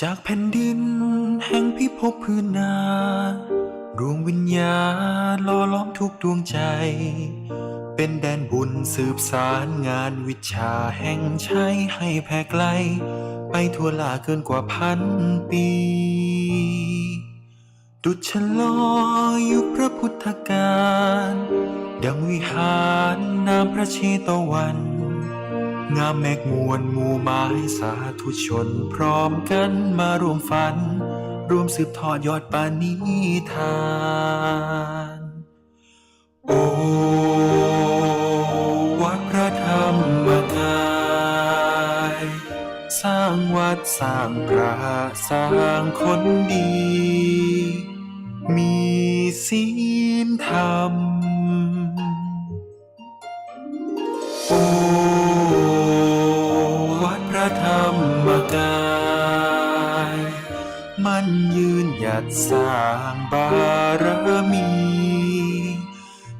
จากแผ่นดินแห่งพิภพพื้นนารวงวิญญาณล่อล้อมทุกดวงใจเป็นแดนบุญสืบสารงานวิชาแห่งชัยให้แผ่ไกลไปทั่วลาเกินกว่า1,000 ปีดุจฉลอยยุคพระพุทธกาลดังวิหารน้ำพระเชตวันงามแมกมวลหมู่ไม้สาธุชนพร้อมกันมารวมฝันรวมสืบทอดยอดปาณิธานโอวัดพระธรรมกายสร้างวัดสร้างพระสร้างคนดีมีศีลธรรมโอวัดพระธรรมกายมันยืนหยัดสร้างบารมี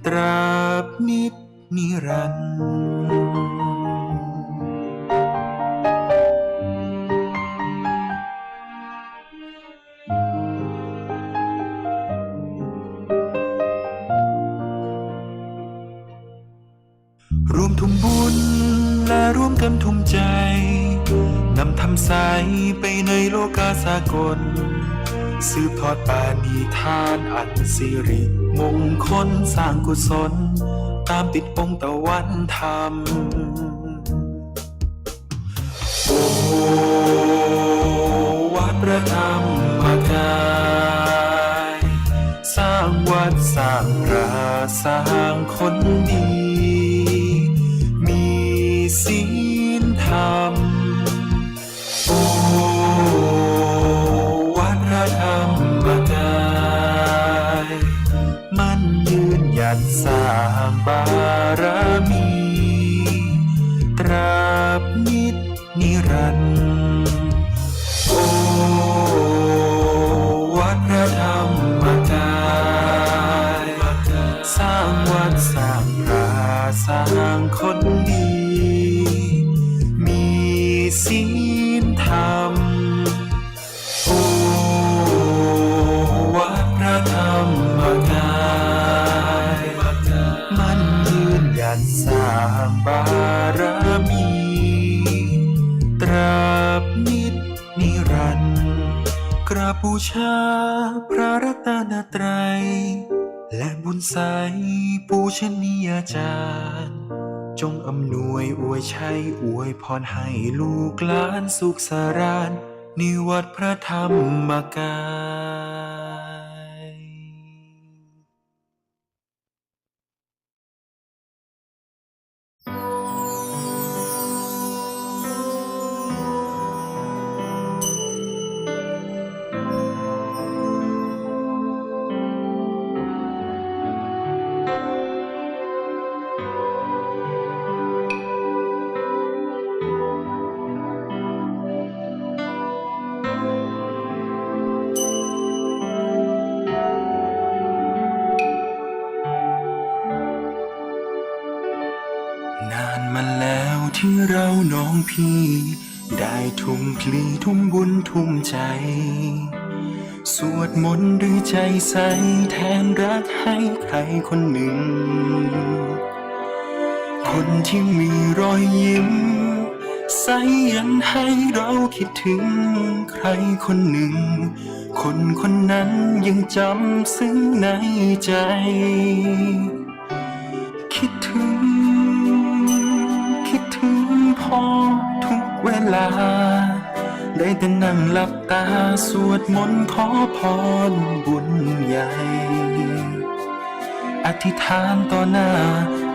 ตราบนิจนิรันดร์รวมทุ่มบุญและร่วมกันทุ่มใจนำธรรมใสไปในโลกาสากลสืบทอดปาณิธานอันสิริมงคลสร้างกุศลตามติดองค์ตะวันธรรมโอวัดพระธรรมกายสร้างวัดสร้างพระสร้างคนดีมีศีลธรรมโอวัดพระธรรมกายมันยืนหยัดสร้างบารมีตราบนิจนิรันดร์โอวัดพระธรรมกายสร้างวัดสร้างพระสร้างคนดีมีศีลธรรมโอวัดพระธรรมกายมันยืนหยัดสร้างบารมีตราบนิจนิรันดร์กราบบูชาพระรัตนตรัยและบุญใสปูชนียาจารย์จงอำนวยอวยชัยอวยพรให้ลูกหลานสุขสารานนิวัดพระธรรมกายนานมาแล้วที่เราน้องพี่ได้ทุ่มพลีทุ่มบุญทุ่มใจสวดมนต์ด้วยใจใสแทนรักให้ใครคนหนึ่งคนที่มีรอยยิ้มใสยันให้เราคิดถึงใครคนหนึ่งคนคนนั้นยังจำซึ้งในใจคิดถึงพ่อทุกเวลาได้แต่นั่งหลับตาสวดมนต์ขอพรบุญใหญ่อธิษฐานต่อหน้า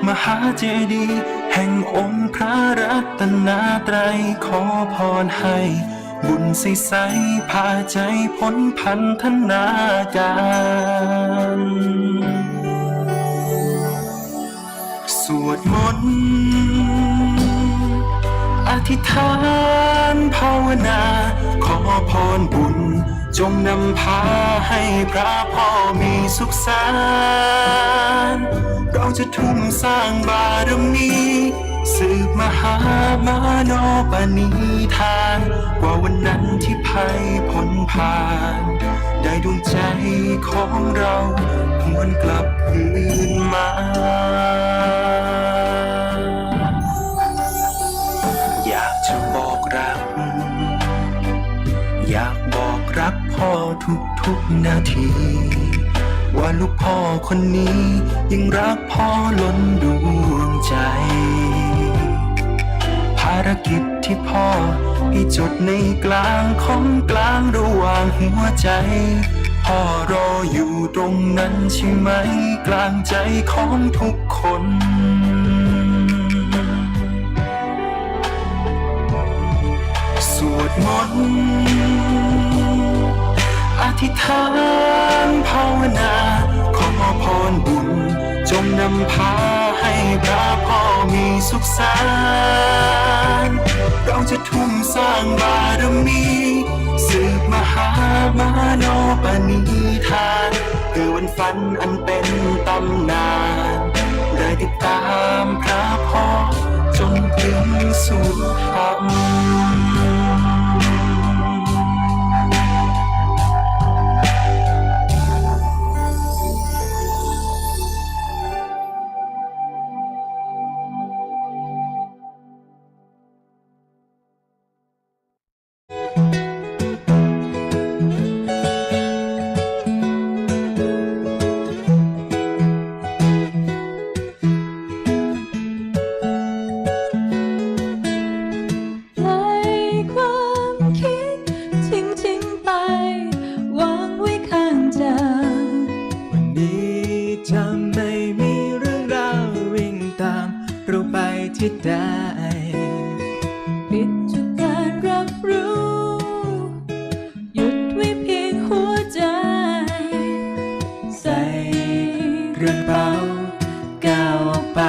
มหาเจดีย์แห่งองค์พระรัตนตรัยขอพรให้บุญใสๆพาใจพ้นพันธนาการสวดมนต์อธิษฐานภาวนาขอพรบุญจงนำพาให้พระพ่อมีสุขสันต์เราจะทุ่มสร้างบารมี สืบมหามโนปณิธานกว่าวันนั้นที่ภัยพ้นผ่านได้ดวงใจของเราหวนกลับคืนมาอยากจะบอกรักอยากบอกรักพ่อทุกนาทีว่าลูกพ่อคนนี้ยังรักพ่อล้นดวงใจภารกิจที่พ่อให้จดในกลางของกลางระหว่างหัวใจพ่อรออยู่ตรงนั้นใช่ไหมกลางใจของทุกคนสวดมนต์อธิษฐานภาวนาขอพรบุญจงนำพาให้พระพ่อมีสุขสันต์เราจะทุ่มสร้างบารมีสืบมหามโนปณิธานเพื่อวันฝันอันเป็นตำนานได้ติดตามพระพ่อจนถึงสุดธรรมปิดทุกการรับรู้หยุดไว้เพียงหัวใจใส่กระเป๋าก้าวออกไป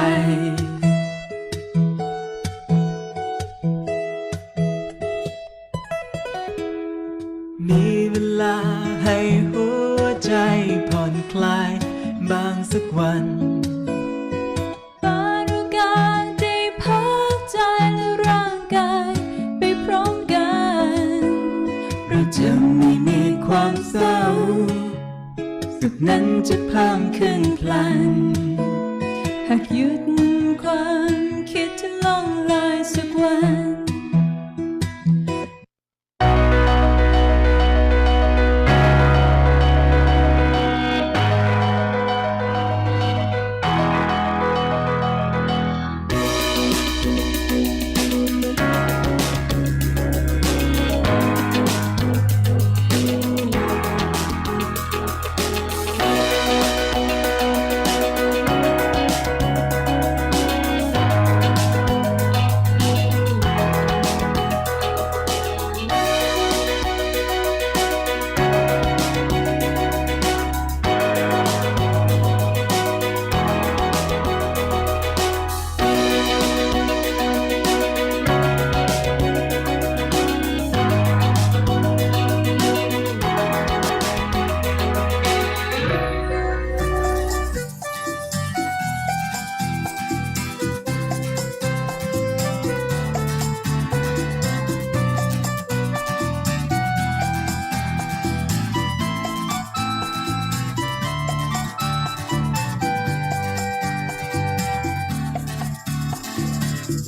มีเวลาให้หัวใจผ่อนคลายบางสักวันจะไม่มีความเศร้าสุขนั้นจะเพิ่มขึ้นพลันหากหยุดความคิดที่ล่องลอยสักวัน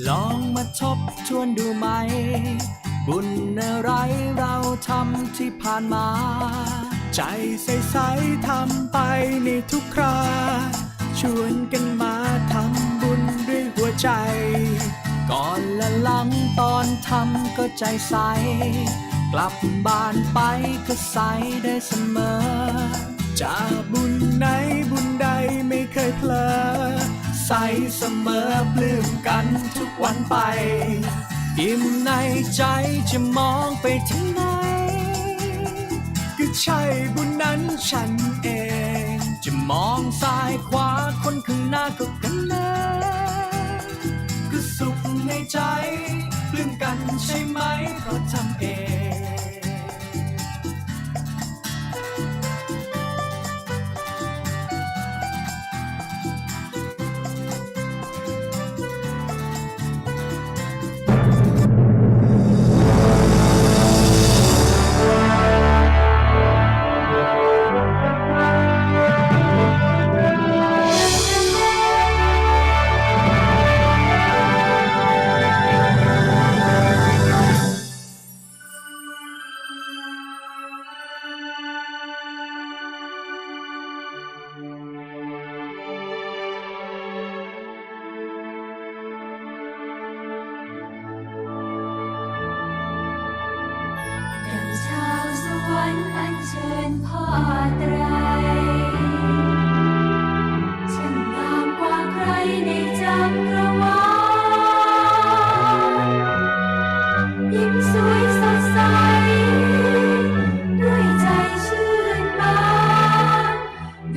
ลองมาทบทวนดูไหมบุญอะไรเราทำที่ผ่านมาใจใสๆทำไปในทุกคราชวนกันมาทำบุญด้วยหัวใจก่อนและหลังตอนทำก็ใจใสกลับบ้านไปก็ใสได้เสมอจะบุญไหนบุญใดไม่เคยเพลอใสเสมอปลื้มกันทุกวันไปอิ่มในใจจะมองไปที่ไหนก็ใช่บุญนั้นฉันเองจะมองซ้ายขวาคนข้างหน้าก็กันเลยก็สุขในใจปลื้มกันใช่ไหมเพราะทำเอง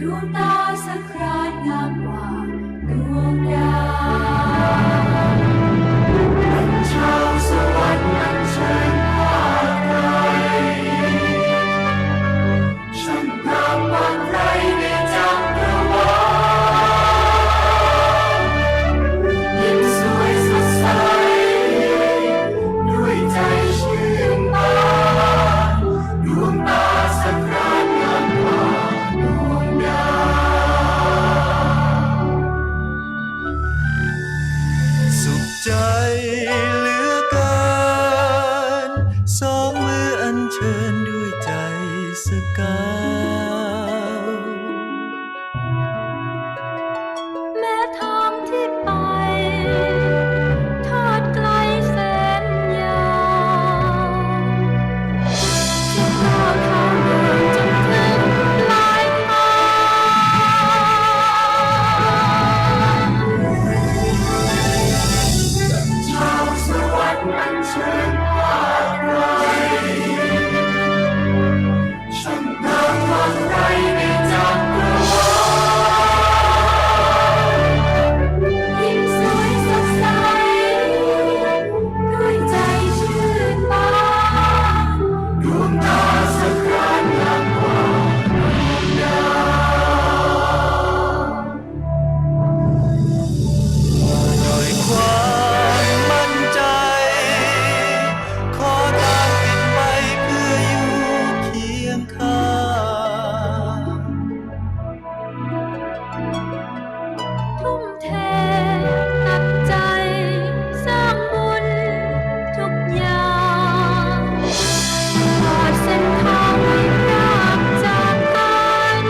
ดวงตาสักครานงามกว่าดวงดาวชาวสวรรค์อัญเชิญผ้าไตรช่างงามกว่าใครในจักรวาลยิ้มสวยสดใสด้วยใจชื่นบานดวงตาสักครานงามกว่าดวงดาวสุขใจเหลือเกินสองมืออัญเชิญด้วยใจสกาวแม้ทางที่ไปทอดไกลแสนยาวจะก้าวเท้าเดินจนถึงปลายทางชาวสวรรค์อัญเชิญผ้าไตรช่างงามกว่าใครในจักรวาลยิ้มสวยสดใสด้วยใจชื่นบานดวงตาสักครานงามกว่าดวงดาวด้วยความมั่นใจขอตามติดไปเพื่ออยู่เคียงข้าง ทุ่มเทตัดใจสร้างบุญทุกอย่างตลอดเส้นทางไม่พรากจากกัน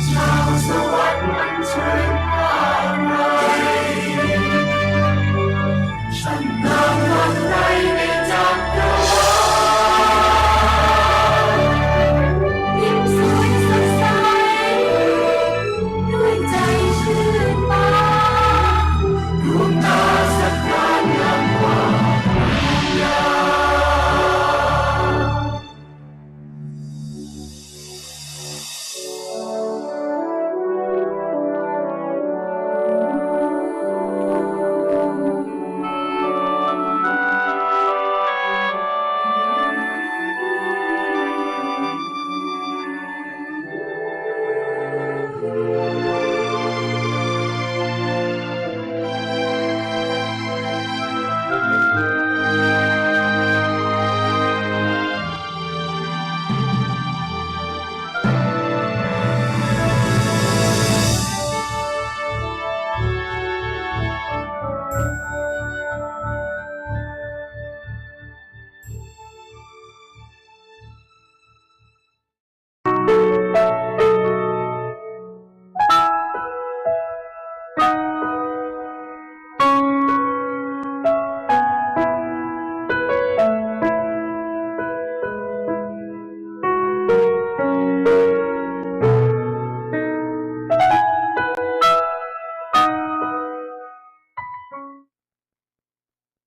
ชาวสวรรค์อัญเชิญผ้าไตรช่างงามกว่าใครในจักรวาลยิ้มสวยสดใสด้วยใจชื่นบานดวงตาสักครานงามกว่าดวงดาว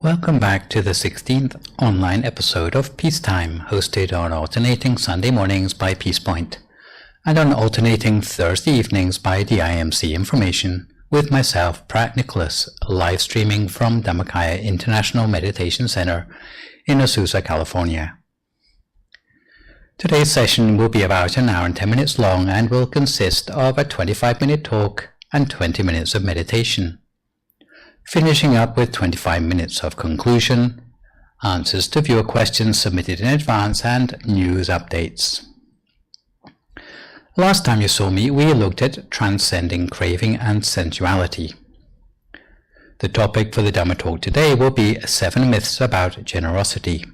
Welcome back to the 16th online episode of Peacetime, hosted on alternating Sunday mornings by Peacepoint and on alternating Thursday evenings by DIMC Information, with myself, Pratt Nicholas, live streaming from Dhammakaya International Meditation Center in Azusa, California. Today's session will be about an hour and 10 minutes long and will consist of a 25-minute talk and 20 minutes of meditation, finishing up with 25 minutes of conclusion, answers to viewer questions submitted in advance, and news updates. Last time you saw me, we looked at transcending craving and sensuality. The topic for the Dhammatalk today will be 7 myths about generosity.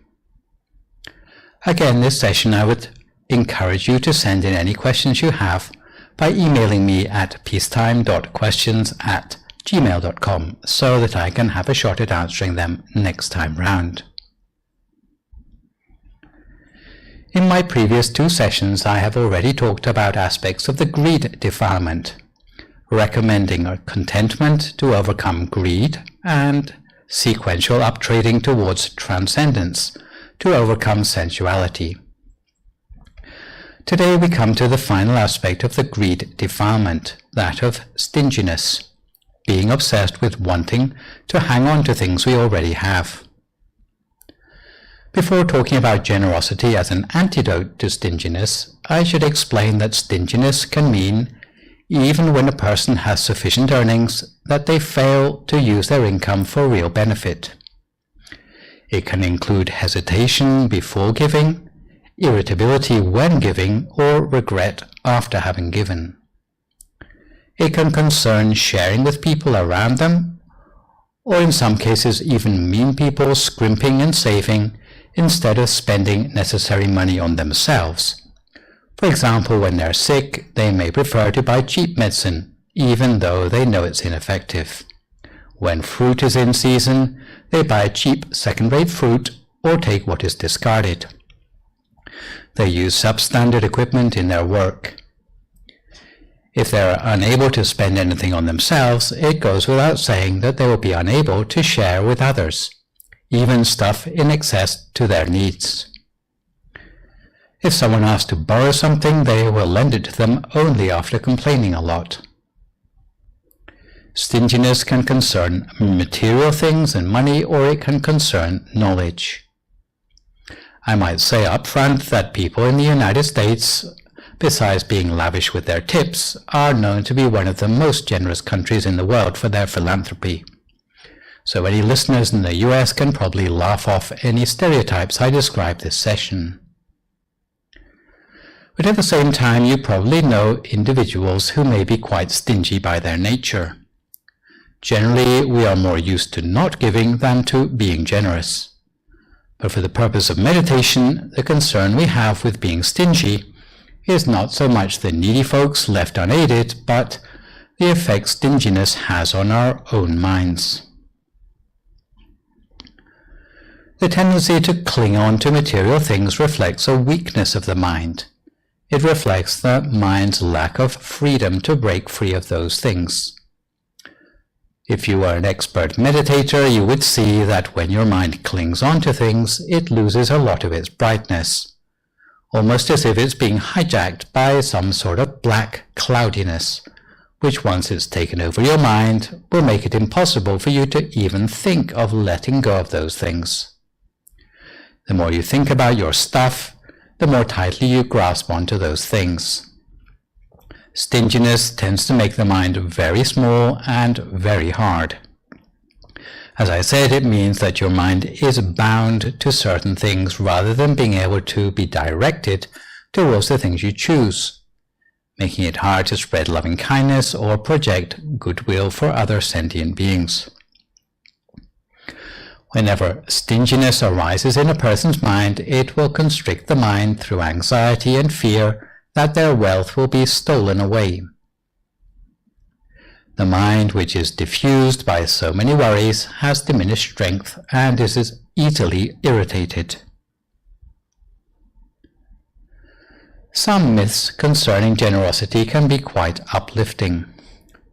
Again, this session I would encourage you to send in any questions you have by emailing me at peacetime.questions@gmail.com so that I can have a shot at answering them next time round. In my previous 2 sessions, I have already talked about aspects of the greed defilement, recommending a contentment to overcome greed and sequential uptrading towards transcendence to overcome sensuality. Today we come to the final aspect of the greed defilement, that of stinginess, being obsessed with wanting to hang on to things we already have. Before talking about generosity as an antidote to stinginess, I should explain that stinginess can mean, even when a person has sufficient earnings, that they fail to use their income for real benefit. It can include hesitation before giving, irritability when giving, or regret after having given. It can concern sharing with people around them, or in some cases even mean people scrimping and saving instead of spending necessary money on themselves. For example, when they're sick, they may prefer to buy cheap medicine, even though they know it's ineffective. When fruit is in season, they buy cheap second-rate fruit or take what is discarded. They use substandard equipment in their work. If they are unable to spend anything on themselves, it goes without saying that they will be unable to share with others, even stuff in excess to their needs. If someone asks to borrow something, they will lend it to them only after complaining a lot. Stinginess can concern material things and money, or it can concern knowledge. I might say up front that people in the United States, besides being lavish with their tips, are known to be one of the most generous countries in the world for their philanthropy. So any listeners in the US can probably laugh off any stereotypes I describe this session. But at the same time, you probably know individuals who may be quite stingy by their nature. Generally, we are more used to not giving than to being generous. But for the purpose of meditation, the concern we have with being stingy is not so much the needy folks left unaided, but the effect stinginess has on our own minds. The tendency to cling on to material things reflects a weakness of the mind. It reflects the mind's lack of freedom to break free of those things. If you were an expert meditator, you would see that when your mind clings on to things, it loses a lot of its brightness, almost as if it's being hijacked by some sort of black cloudiness, which once it's taken over your mind, will make it impossible for you to even think of letting go of those things. The more you think about your stuff, the more tightly you grasp onto those things. Stinginess tends to make the mind very small and very hard. As I said, it means that your mind is bound to certain things rather than being able to be directed towards the things you choose, making it hard to spread loving kindness or project goodwill for other sentient beings. Whenever stinginess arises in a person's mind, it will constrict the mind through anxiety and fear that their wealth will be stolen away. The mind, which is diffused by so many worries, has diminished strength and is easily irritated. Some myths concerning generosity can be quite uplifting.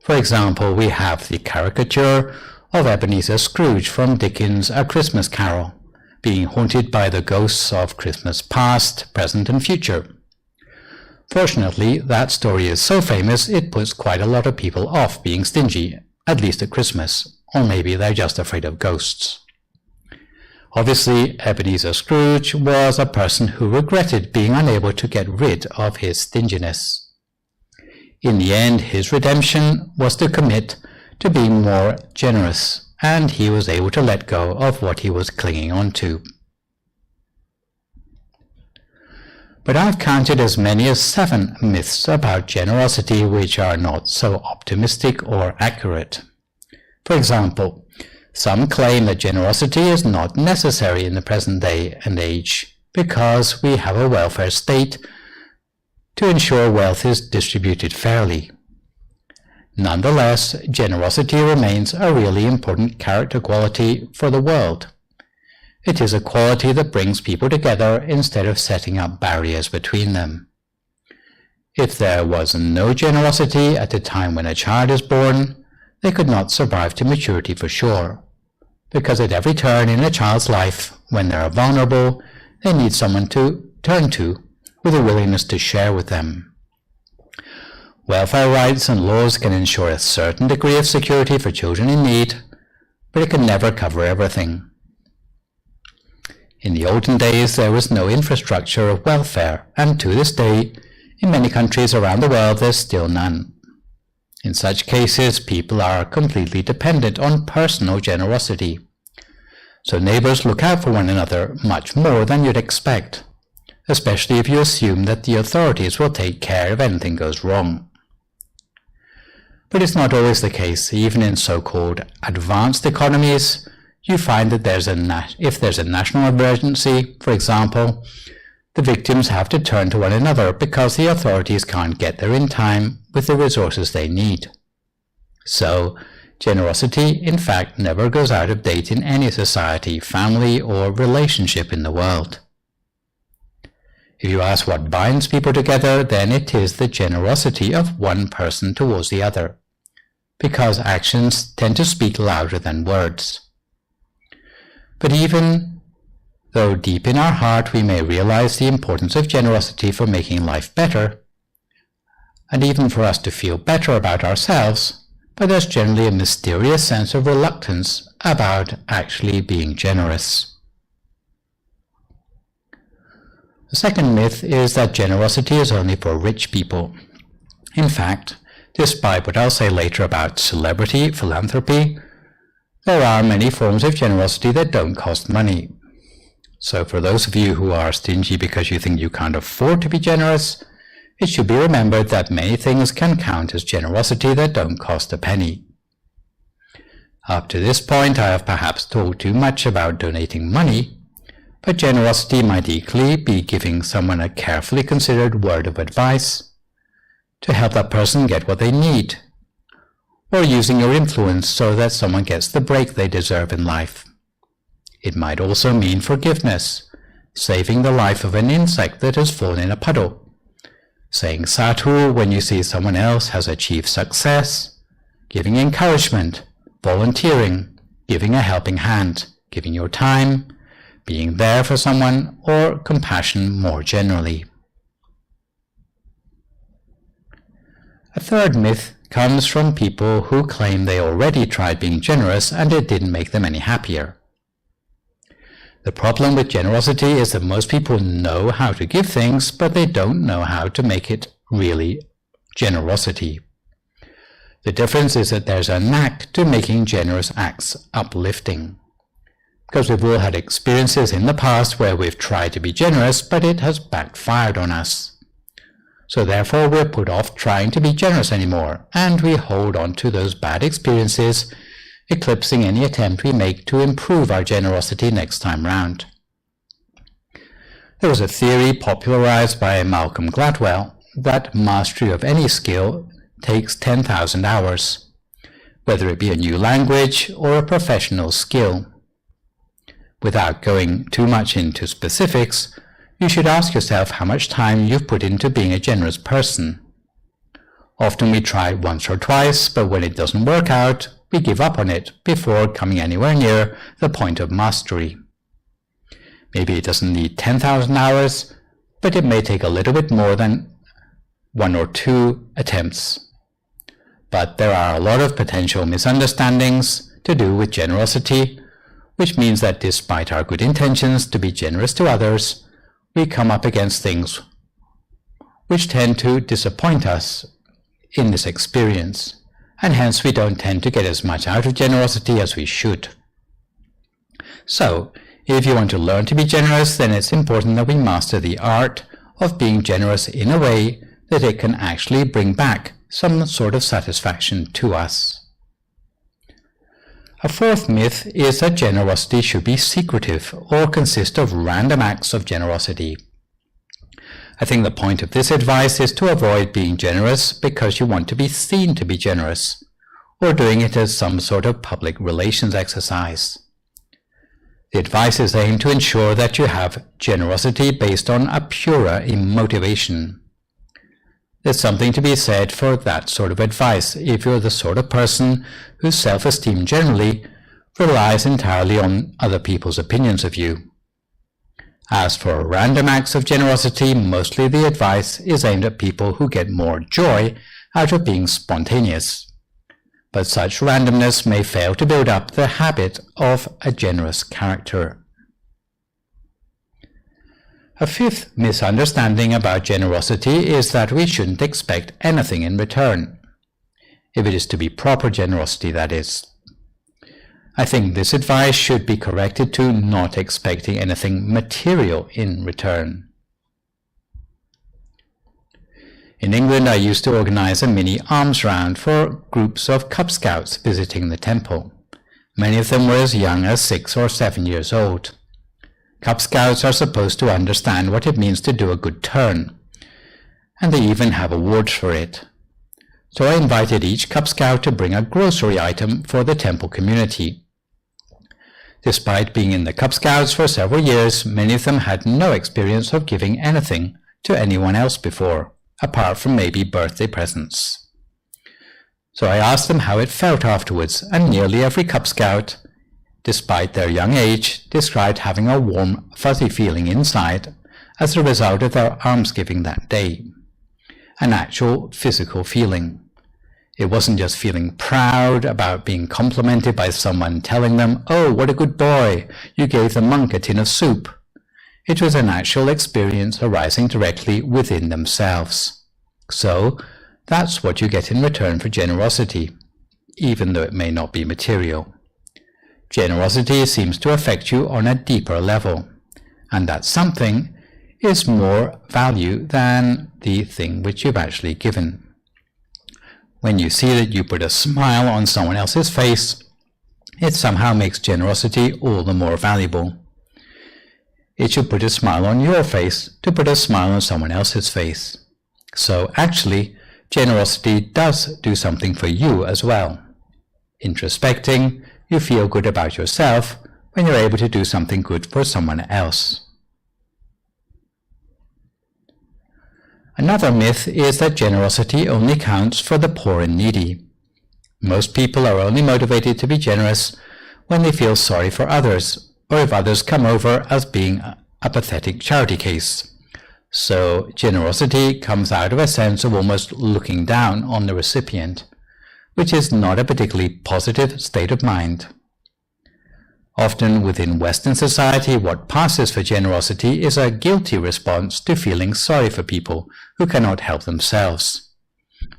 For example, we have the caricature of Ebenezer Scrooge from Dickens' A Christmas Carol, being haunted by the ghosts of Christmas past, present, and future. Fortunately, that story is so famous it puts quite a lot of people off being stingy, at least at Christmas, or maybe they're just afraid of ghosts. Obviously, Ebenezer Scrooge was a person who regretted being unable to get rid of his stinginess. In the end, his redemption was to commit to being more generous, and he was able to let go of what he was clinging on to. But I've counted as many as 7 myths about generosity which are not so optimistic or accurate. For example, some claim that generosity is not necessary in the present day and age because we have a welfare state to ensure wealth is distributed fairly. Nonetheless, generosity remains a really important character quality for the world. It is a quality that brings people together instead of setting up barriers between them. If there was no generosity at the time when a child is born, they could not survive to maturity for sure, because at every turn in a child's life, when they are vulnerable, they need someone to turn to with a willingness to share with them. Welfare rights and laws can ensure a certain degree of security for children in need, but it can never cover everything. In the olden days, there was no infrastructure of welfare, and to this day, in many countries around the world, there's still none. In such cases, people are completely dependent on personal generosity. So neighbors look out for one another much more than you'd expect, especially if you assume that the authorities will take care if anything goes wrong. But it's not always the case. Even in so-called advanced economies, you find that if there's a national emergency, for example, the victims have to turn to one another because the authorities can't get there in time with the resources they need. So, generosity, in fact, never goes out of date in any society, family, or relationship in the world. If you ask what binds people together, then it is the generosity of one person towards the other, because actions tend to speak louder than words. But even though deep in our heart we may realize the importance of generosity for making life better, and even for us to feel better about ourselves, but there's generally a mysterious sense of reluctance about actually being generous. The second myth is that generosity is only for rich people. In fact, despite what I'll say later about celebrity philanthropy, there are many forms of generosity that don't cost money. So for those of you who are stingy because you think you can't afford to be generous, it should be remembered that many things can count as generosity that don't cost a penny. Up to this point, I have perhaps talked too much about donating money, but generosity might equally be giving someone a carefully considered word of advice to help that person get what they need, or using your influence so that someone gets the break they deserve in life. It might also mean forgiveness, saving the life of an insect that has fallen in a puddle, saying sadhu when you see someone else has achieved success, giving encouragement, volunteering, giving a helping hand, giving your time, being there for someone, or compassion more generally. A third myth comes from people who claim they already tried being generous and it didn't make them any happier. The problem with generosity is that most people know how to give things, but they don't know how to make it really generosity. The difference is that there's a knack to making generous acts uplifting. Because we've all had experiences in the past where we've tried to be generous, but it has backfired on us. So therefore we're put off trying to be generous anymore, and we hold on to those bad experiences, eclipsing any attempt we make to improve our generosity next time round. There was a theory popularized by Malcolm Gladwell that mastery of any skill takes 10,000 hours, whether it be a new language or a professional skill. Without going too much into specifics, you should ask yourself how much time you've put into being a generous person. Often we try once or twice, but when it doesn't work out, we give up on it before coming anywhere near the point of mastery. Maybe it doesn't need 10,000 hours, but it may take a little bit more than 1 or 2 attempts. But there are a lot of potential misunderstandings to do with generosity, which means that despite our good intentions to be generous to others, we come up against things which tend to disappoint us in this experience, and hence we don't tend to get as much out of generosity as we should. So, if you want to learn to be generous, then it's important that we master the art of being generous in a way that it can actually bring back some sort of satisfaction to us. A fourth myth is that generosity should be secretive or consist of random acts of generosity. I think the point of this advice is to avoid being generous because you want to be seen to be generous, or doing it as some sort of public relations exercise. The advice is aimed to ensure that you have generosity based on a purer motivation. There's something to be said for that sort of advice if you're the sort of person whose self-esteem generally relies entirely on other people's opinions of you. As for random acts of generosity, mostly the advice is aimed at people who get more joy out of being spontaneous. But such randomness may fail to build up the habit of a generous character. A fifth misunderstanding about generosity is that we shouldn't expect anything in return. If it is to be proper generosity, that is. I think this advice should be corrected to not expecting anything material in return. In England, I used to organize a mini alms round for groups of Cub Scouts visiting the temple. Many of them were as young as 6 or 7 years old. Cub Scouts are supposed to understand what it means to do a good turn, and they even have awards for it. So I invited each Cub Scout to bring a grocery item for the temple community. Despite being in the Cub Scouts for several years, many of them had no experience of giving anything to anyone else before, apart from maybe birthday presents. So I asked them how it felt afterwards, and nearly every Cub Scout, despite their young age, described having a warm, fuzzy feeling inside as a result of their almsgiving that day. An actual physical feeling. It wasn't just feeling proud about being complimented by someone telling them, "Oh, what a good boy, you gave the monk a tin of soup." It was an actual experience arising directly within themselves. So, that's what you get in return for generosity, even though it may not be material. Generosity seems to affect you on a deeper level, and that something is more value than the thing which you've actually given. When you see that you put a smile on someone else's face, it somehow makes generosity all the more valuable. It should put a smile on your face to put a smile on someone else's face. So actually, generosity does do something for you as well. Introspecting, you feel good about yourself when you're able to do something good for someone else. Another myth is that generosity only counts for the poor and needy. Most people are only motivated to be generous when they feel sorry for others, or if others come over as being a pathetic charity case. So generosity comes out of a sense of almost looking down on the recipient, which is not a particularly positive state of mind. Often within Western society, what passes for generosity is a guilty response to feeling sorry for people who cannot help themselves.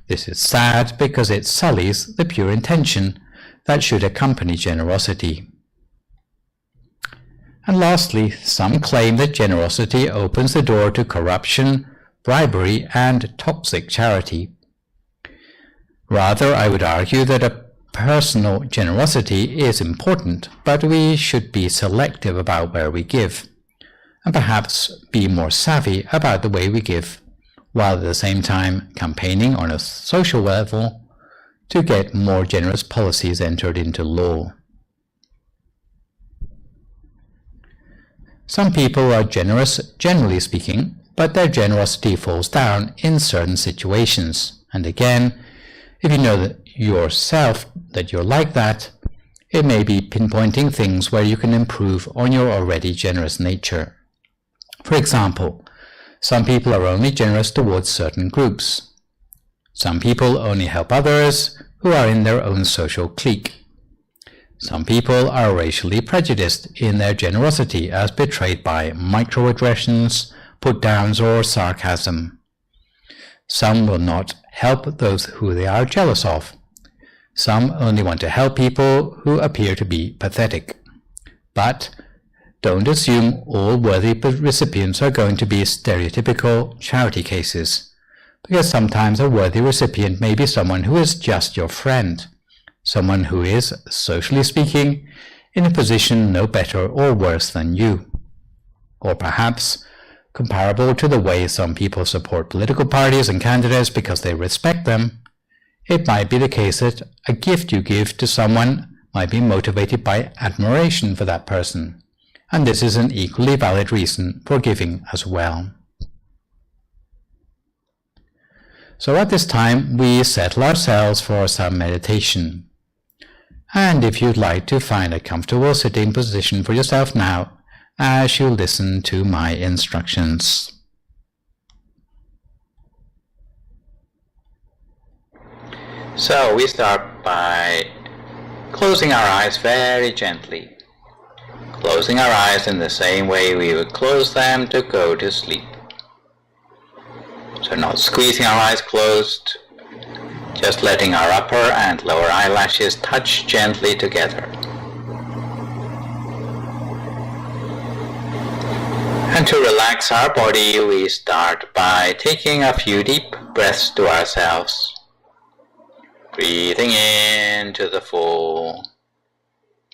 This is sad because it sullies the pure intention that should accompany generosity. And lastly, some claim that generosity opens the door to corruption, bribery, and toxic charity. Rather, I would argue that a personal generosity is important, but we should be selective about where we give, and perhaps be more savvy about the way we give, while at the same time campaigning on a social level to get more generous policies entered into law. Some people are generous, generally speaking, but their generosity falls down in certain situations, and again, if you know that yourself that you're like that, it may be pinpointing things where you can improve on your already generous nature. For example, some people are only generous towards certain groups. Some people only help others who are in their own social clique. Some people are racially prejudiced in their generosity as betrayed by microaggressions, put-downs, or sarcasm. Some will not help those who they are jealous of. Some only want to help people who appear to be pathetic. But don't assume all worthy recipients are going to be stereotypical charity cases, because sometimes a worthy recipient may be someone who is just your friend, someone who is, socially speaking, in a position no better or worse than you, or perhaps comparable to the way some people support political parties and candidates because they respect them. It might be the case that a gift you give to someone might be motivated by admiration for that person, and this is an equally valid reason for giving as well. So at this time, we settle ourselves for some meditation. And if you'd like to find a comfortable sitting position for yourself now, as you listen to my instructions. So we start by closing our eyes very gently. Closing our eyes in the same way we would close them to go to sleep. So not squeezing our eyes closed, just letting our upper and lower eyelashes touch gently together. And to relax our body, we start by taking a few deep breaths to ourselves. Breathing in to the full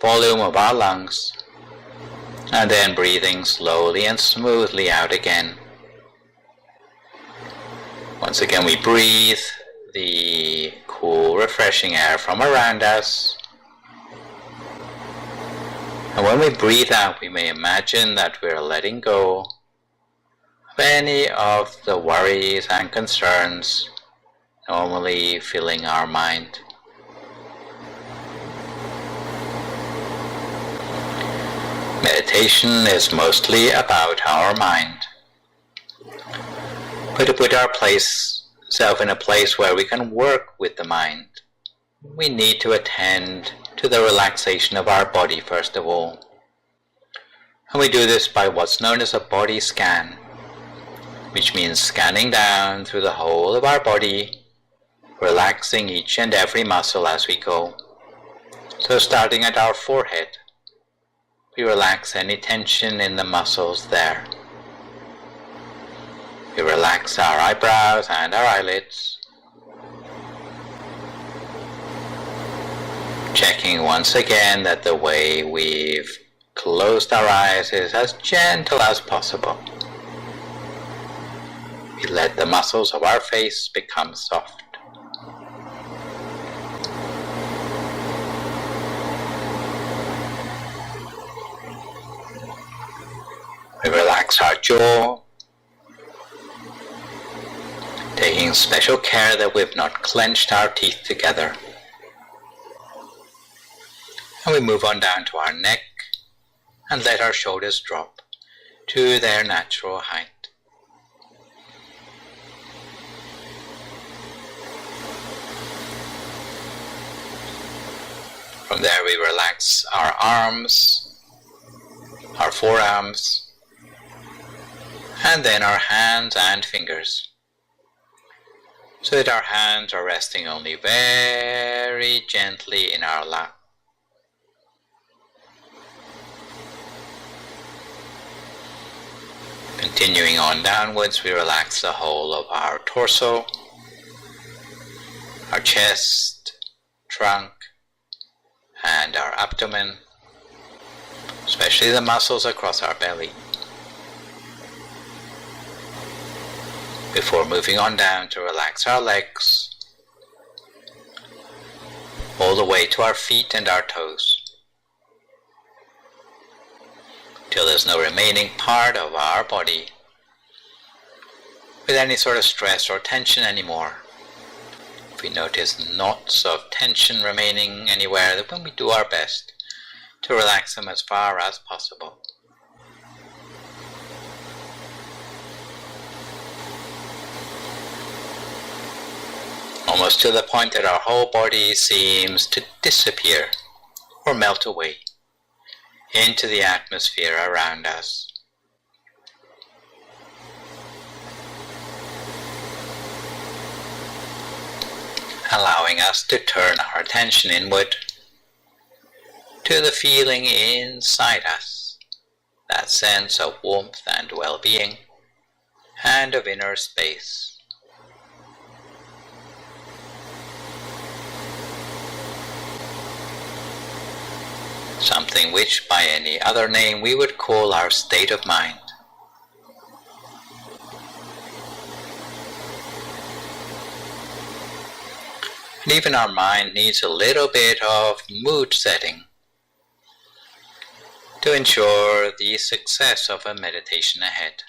volume of our lungs, and then breathing slowly and smoothly out again. Once again, we breathe the cool, refreshing air from around us. And when we breathe out, we may imagine that we are letting go of any of the worries and concerns normally filling our mind. Meditation is mostly about our mind. But to put ourselves in a place where we can work with the mind, we need to attend to the relaxation of our body first of all. And we do this by what's known as a body scan, which means scanning down through the whole of our body, relaxing each and every muscle as we go. So starting at our forehead, we relax any tension in the muscles there. We relax our eyebrows and our eyelids. Checking once again that the way we've closed our eyes is as gentle as possible. We let the muscles of our face become soft. We relax our jaw, taking special care that we've not clenched our teeth together. And we move on down to our neck and let our shoulders drop to their natural height. From there we relax our arms, our forearms, and then our hands and fingers, so that our hands are resting only very gently in our lap. Continuing on downwards, we relax the whole of our torso, our chest, trunk, and our abdomen, especially the muscles across our belly. Before moving on down to relax our legs, all the way to our feet and our toes, till there's no remaining part of our body with any sort of stress or tension anymore. If we notice knots of tension remaining anywhere, then we do our best to relax them as far as possible. Almost to the point that our whole body seems to disappear or melt away into the atmosphere around us. Allowing us to turn our attention inward to the feeling inside us, that sense of warmth and well-being and of inner space. Something which by any other name we would call our state of mind. And even our mind needs a little bit of mood setting to ensure the success of a meditation ahead.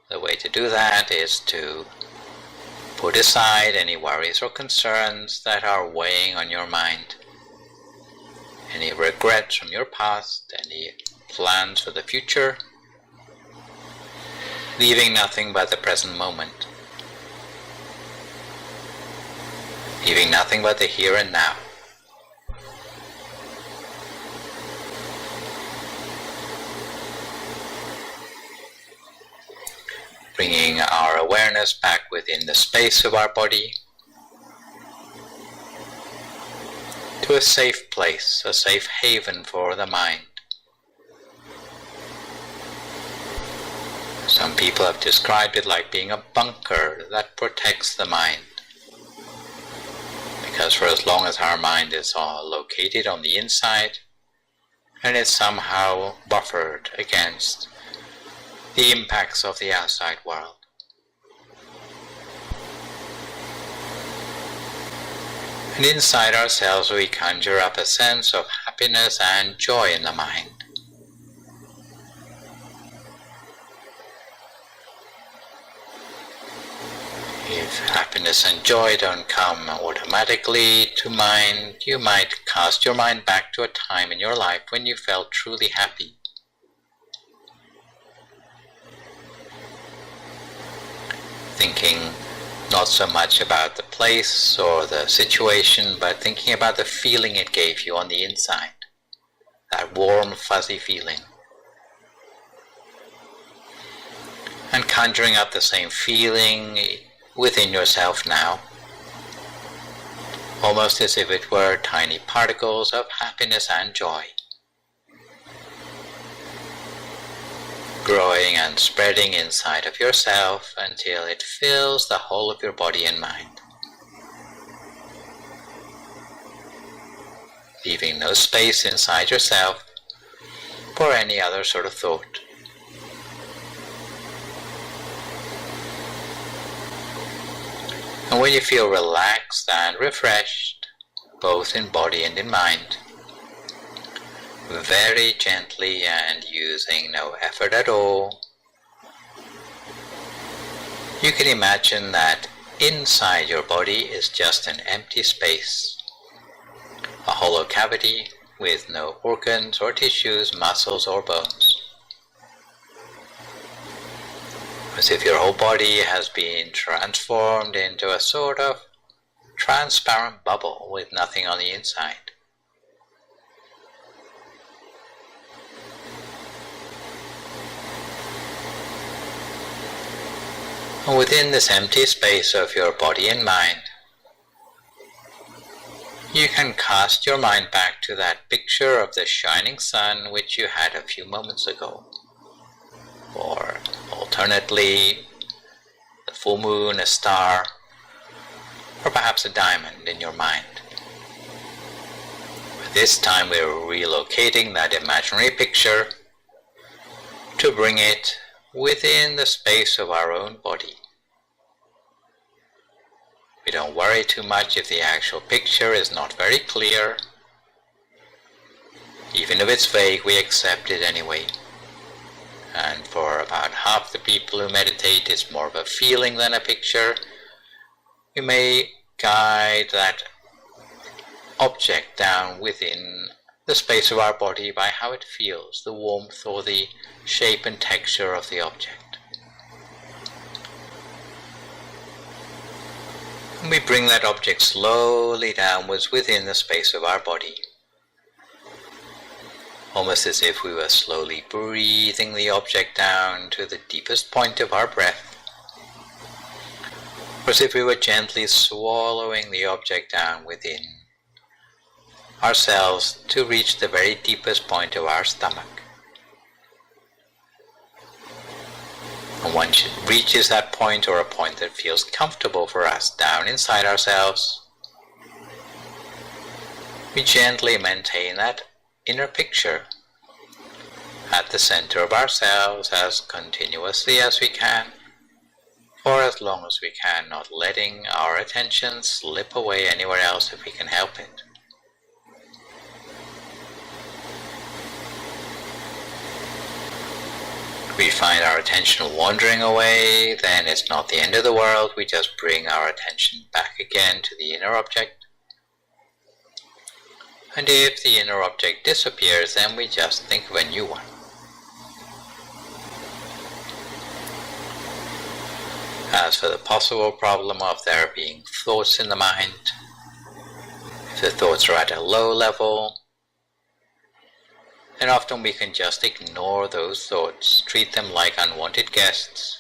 The way to do that is to put aside any worries or concerns that are weighing on your mind. any regrets from your past, any plans for the future, leaving nothing but the present moment, leaving nothing but the here and now. Bringing our awareness back within the space of our body to a safe place, a safe haven for the mind. Some people have described it like being a bunker that protects the mind. Because for as long as our mind is located on the inside, and is somehow buffered against the impacts of the outside world. And inside ourselves we conjure up a sense of happiness and joy in the mind. If happiness and joy don't come automatically to mind, you might cast your mind back to a time in your life when you felt truly happy. Thinking not so much about the place or the situation, but thinking about the feeling it gave you on the inside. That warm, fuzzy feeling. And conjuring up the same feeling within yourself now, almost as if it were tiny particles of happiness and joy, growing and spreading inside of yourself until it fills the whole of your body and mind, leaving no space inside yourself for any other sort of thought. And when you feel relaxed and refreshed, both in body and in mind, very gently and using no effort at all, you can imagine that inside your body is just an empty space, a hollow cavity with no organs or tissues, muscles or bones. As if your whole body has been transformed into a sort of transparent bubble with nothing on the inside. And within this empty space of your body and mind, you can cast your mind back to that picture of the shining sun which you had a few moments ago. Or alternately, the full moon, a star, or perhaps a diamond in your mind. But this time we're relocating that imaginary picture to bring it within the space of our own body. We don't worry too much if the actual picture is not very clear. Even if it's vague, we accept it anyway. And for about half the people who meditate, it's more of a feeling than a picture. We may guide that object down within the space of our body by how it feels, the warmth or the shape and texture of the object. And we bring that object slowly downwards within the space of our body, almost as if we were slowly breathing the object down to the deepest point of our breath, or as if we were gently swallowing the object down within ourselves to reach the very deepest point of our stomach. And once it reaches that point, or a point that feels comfortable for us down inside ourselves, we gently maintain that inner picture at the center of ourselves as continuously as we can, or as long as we can, not letting our attention slip away anywhere else if we can help it. If we find our attention wandering away, then it's not the end of the world. We just bring our attention back again to the inner object. And if the inner object disappears, then we just think of a new one. As for the possible problem of there being thoughts in the mind, if the thoughts are at a low level, then often we can just ignore those thoughts, treat them like unwanted guests,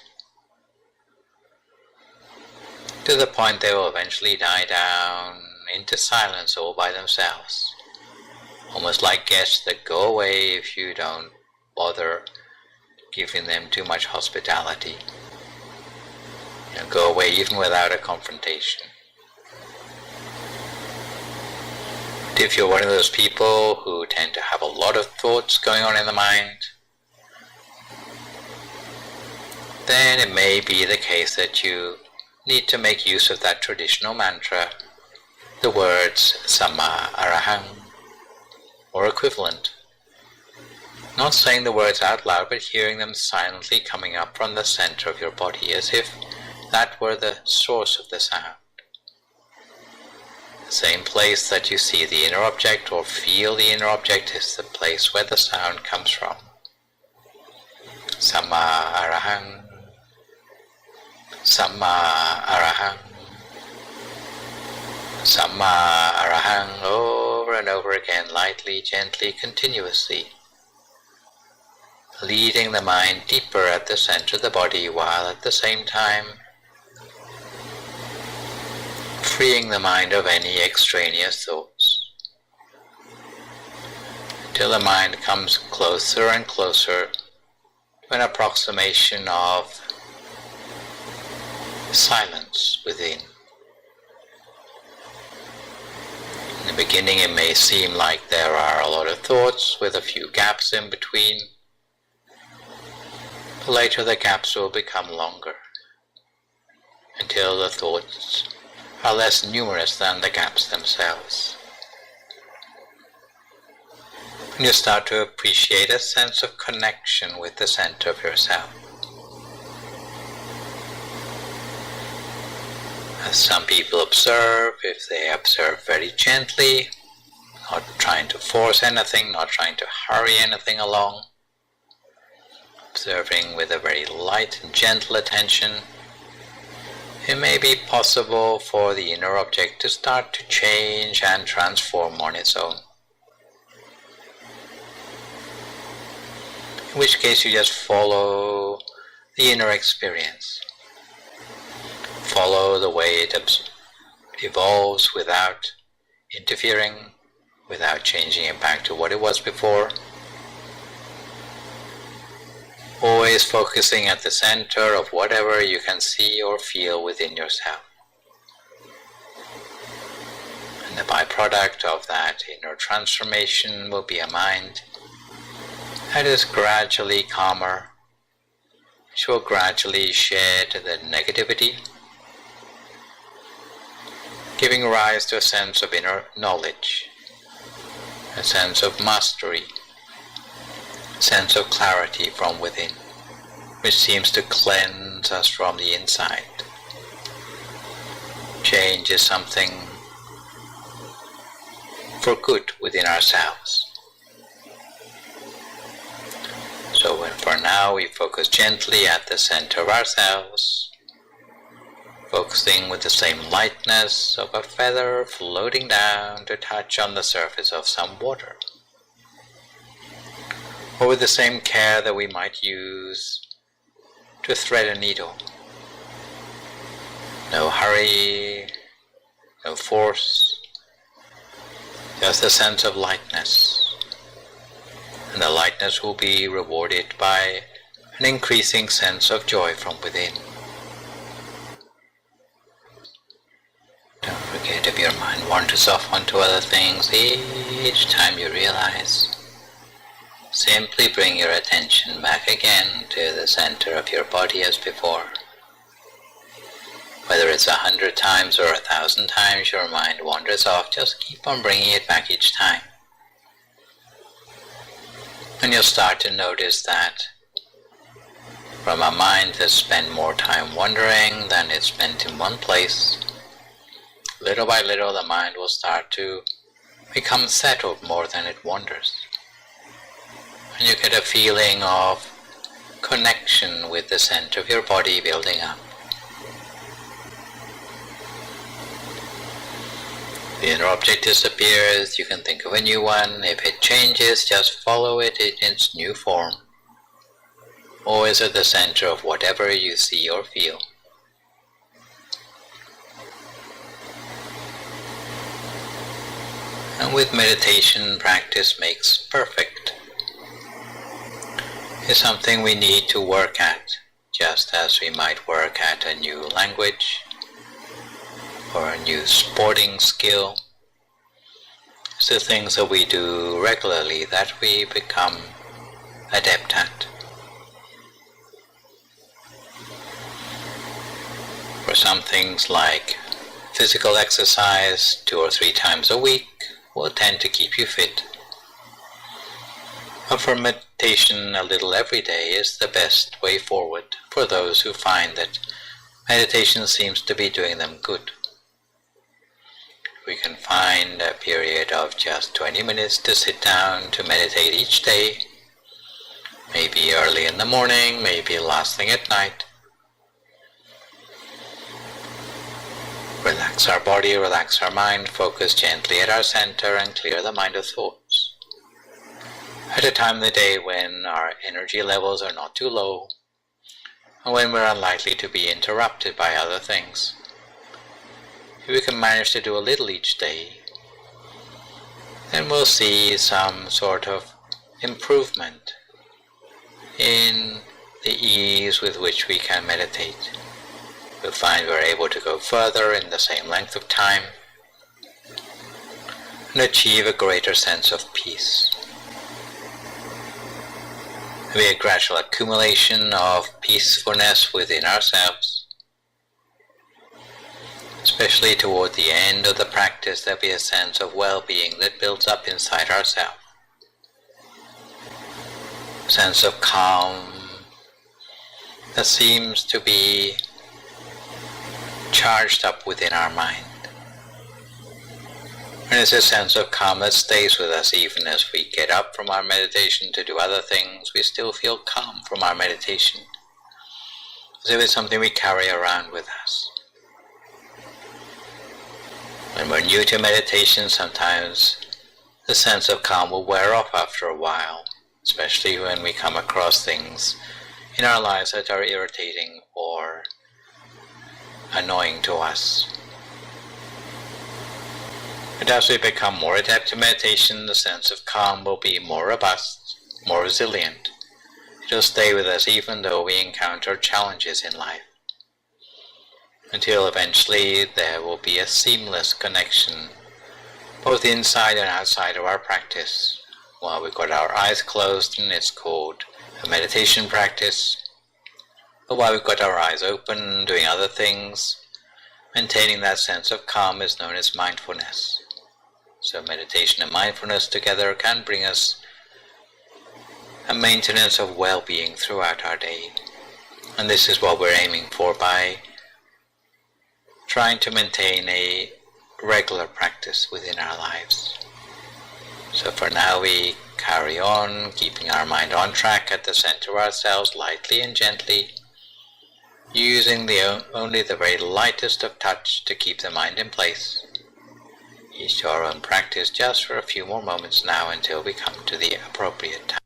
to the point they will eventually die down into silence all by themselves, almost like guests that go away if you don't bother giving them too much hospitality. Go away even without a confrontation. But if you're one of those people who tend to have a lot of thoughts going on in the mind, then it may be the case that you need to make use of that traditional mantra, the words Samma Arahang, or equivalent. Not saying the words out loud, but hearing them silently coming up from the center of your body, as if that were the source of the sound. The same place that you see the inner object or feel the inner object is the place where the sound comes from. Samma Arahang, Samma Arahang, Samma Arahang, over and over again, lightly, gently, continuously, leading the mind deeper at the center of the body, while at the same time freeing the mind of any extraneous thoughts, till the mind comes closer and closer to an approximation of silence within. In the beginning it may seem like there are a lot of thoughts with a few gaps in between, but later the gaps will become longer, until the thoughts are less numerous than the gaps themselves. And you start to appreciate a sense of connection with the center of yourself. As some people observe, if they observe very gently, not trying to force anything, not trying to hurry anything along, observing with a very light and gentle attention, it may be possible for the inner object to start to change and transform on its own. In which case you just follow the inner experience. Follow the way it evolves without interfering, without changing it back to what it was before. Always focusing at the center of whatever you can see or feel within yourself. And the byproduct of that inner transformation will be a mind that is gradually calmer, which will gradually shed the negativity, giving rise to a sense of inner knowledge, a sense of mastery, sense of clarity from within, which seems to cleanse us from the inside. Change is something for good within ourselves. So for now we focus gently at the center of ourselves, focusing with the same lightness of a feather floating down to touch on the surface of some water, or with the same care that we might use to thread a needle. No hurry, no force, just a sense of lightness. And the lightness will be rewarded by an increasing sense of joy from within. Don't forget, if your mind wanders off onto other things each time you realize, simply bring your attention back again to the center of your body as before. Whether it's 100 times or 1,000 times your mind wanders off, just keep on bringing it back each time. And you'll start to notice that from a mind that spent more time wandering than it spent in one place, little by little the mind will start to becomes settled more than it wanders. And you get a feeling of connection with the center of your body building up. The inner object disappears, you can think of a new one. If it changes, just follow it in its new form. Always at the center of whatever you see or feel. And with meditation, practice makes perfect. It's something we need to work at, just as we might work at a new language or a new sporting skill. It's the things that we do regularly that we become adept at. For some things like physical exercise 2 or 3 times a week will tend to keep you fit. But for meditation, a little every day is the best way forward for those who find that meditation seems to be doing them good. We can find a period of just 20 minutes to sit down to meditate each day, maybe early in the morning, maybe last thing at night. Relax our body, relax our mind, focus gently at our center and clear the mind of thoughts. At a time of the day when our energy levels are not too low, and when we're unlikely to be interrupted by other things. If we can manage to do a little each day, then we'll see some sort of improvement in the ease with which we can meditate. We'll find we're able to go further in the same length of time and achieve a greater sense of peace. There'll be a gradual accumulation of peacefulness within ourselves. Especially toward the end of the practice, there'll be a sense of well-being that builds up inside ourselves. A sense of calm that seems to be charged up within our mind. And it's a sense of calm that stays with us even as we get up from our meditation to do other things. We still feel calm from our meditation, as if it's something we carry around with us. When we're new to meditation, sometimes the sense of calm will wear off after a while, especially when we come across things in our lives that are irritating or annoying to us. But as we become more adept to meditation, the sense of calm will be more robust, more resilient. It will stay with us even though we encounter challenges in life, until eventually there will be a seamless connection both inside and outside of our practice. While we've got our eyes closed, and it's called a meditation practice, but while we've got our eyes open, doing other things, maintaining that sense of calm is known as mindfulness. So meditation and mindfulness together can bring us a maintenance of well-being throughout our day. And this is what we're aiming for by trying to maintain a regular practice within our lives. So for now we carry on, keeping our mind on track at the center of ourselves, lightly and gently, using only the very lightest of touch to keep the mind in place. Each to our own practice, just for a few more moments now until we come to the appropriate time.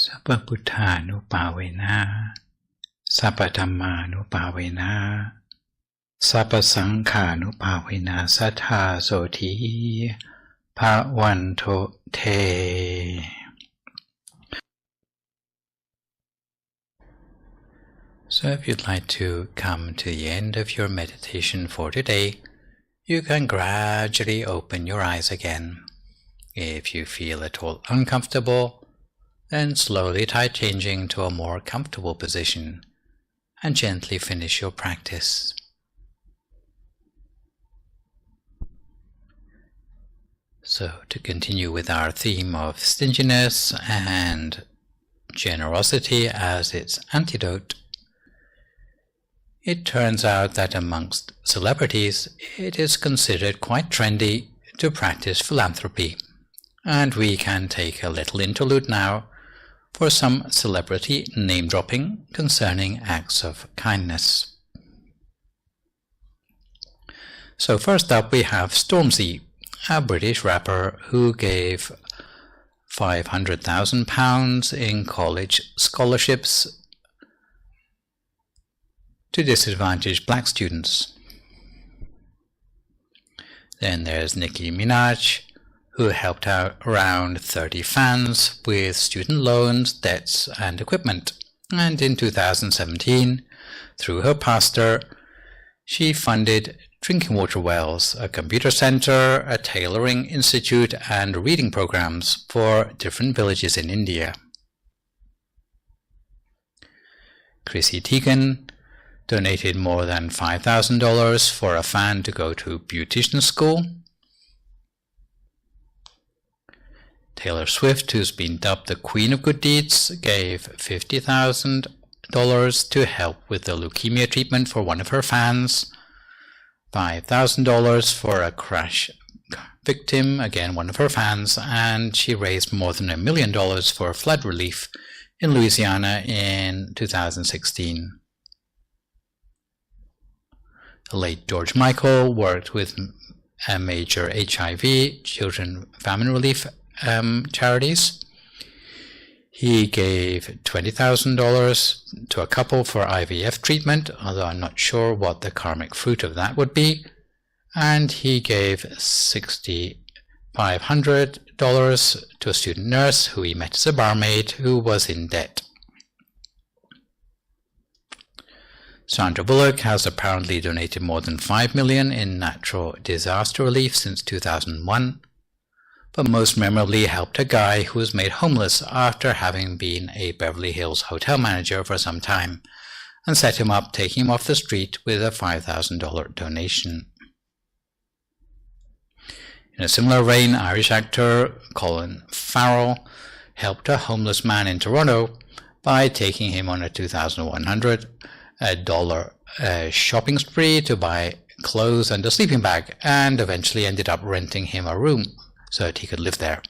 สัพพพุทธานุภาเวนะสัพพธัมมานุภาเวนะสัพพสังฆานุภาเวนะสัทธาโสธีภะวันโตเทSo if you'd like to come to the end of your meditation for today, you can gradually open your eyes again. If you feel at all uncomfortable, then slowly try changing to a more comfortable position and gently finish your practice. So to continue with our theme of stinginess and generosity as its antidote, it turns out that amongst celebrities, it is considered quite trendy to practice philanthropy. And we can take a little interlude now for some celebrity name-dropping concerning acts of kindness. So first up we have Stormzy, a British rapper who gave £500,000 in college scholarships to disadvantaged black students. Then there's Nicki Minaj, who helped out around 30 fans with student loans, debts, and equipment. And in 2017, through her pastor, she funded drinking water wells, a computer center, a tailoring institute, and reading programs for different villages in India. Chrissy Teigen donated more than $5,000 for a fan to go to beautician school. Taylor Swift, who's been dubbed the Queen of Good Deeds, gave $50,000 to help with the leukemia treatment for one of her fans, $5,000 for a crash victim, again one of her fans, and she raised more than $1 million for flood relief in Louisiana in 2016. The late George Michael worked with a major HIV, children famine relief charities. He gave $20,000 to a couple for IVF treatment, although I'm not sure what the karmic fruit of that would be. And he gave $6,500 to a student nurse who he met as a barmaid who was in debt. Sandra Bullock has apparently donated more than $5 million in natural disaster relief since 2001, but most memorably helped a guy who was made homeless after having been a Beverly Hills hotel manager for some time, and set him up, taking him off the street with a $5,000 donation. In a similar vein, Irish actor Colin Farrell helped a homeless man in Toronto by taking him on a $2,100 shopping spree to buy clothes and a sleeping bag, and eventually ended up renting him a room so that he could live there.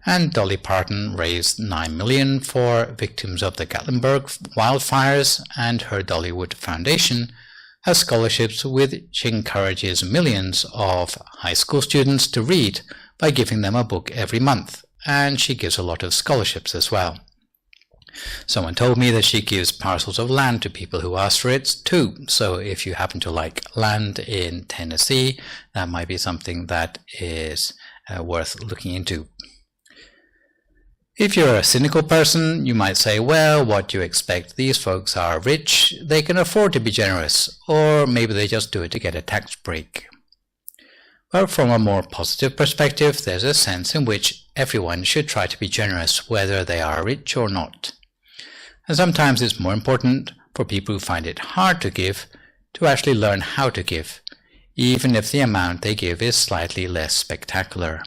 And Dolly Parton raised $9 million for victims of the Gatlinburg wildfires, and her Dollywood Foundation has scholarships which encourages millions of high school students to read by giving them a book every month, and she gives a lot of scholarships as well. Someone told me that she gives parcels of land to people who ask for it too, so if you happen to like land in Tennessee, that might be something that is worth looking into. If you're a cynical person, you might say, well, what do you expect? These folks are rich, they can afford to be generous, or maybe they just do it to get a tax break. But from a more positive perspective, there's a sense in which everyone should try to be generous, whether they are rich or not. And sometimes it's more important for people who find it hard to give to actually learn how to give, even if the amount they give is slightly less spectacular.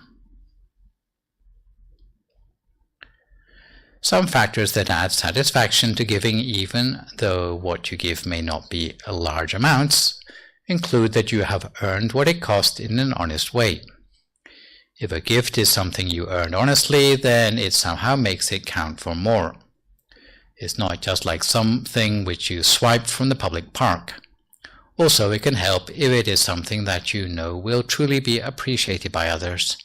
Some factors that add satisfaction to giving, even though what you give may not be large amounts, include that you have earned what it cost in an honest way. If a gift is something you earned honestly, then it somehow makes it count for more. It's not just like something which you swiped from the public park. Also, it can help if it is something that you know will truly be appreciated by others.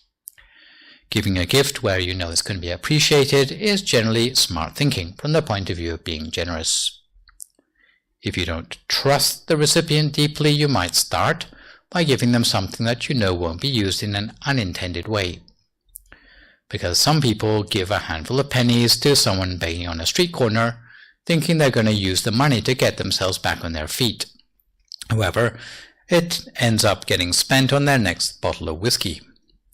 Giving a gift where you know it's going to be appreciated is generally smart thinking from the point of view of being generous. If you don't trust the recipient deeply, you might start by giving them something that you know won't be used in an unintended way. Because some people give a handful of pennies to someone begging on a street corner, thinking they're going to use the money to get themselves back on their feet. However, it ends up getting spent on their next bottle of whiskey.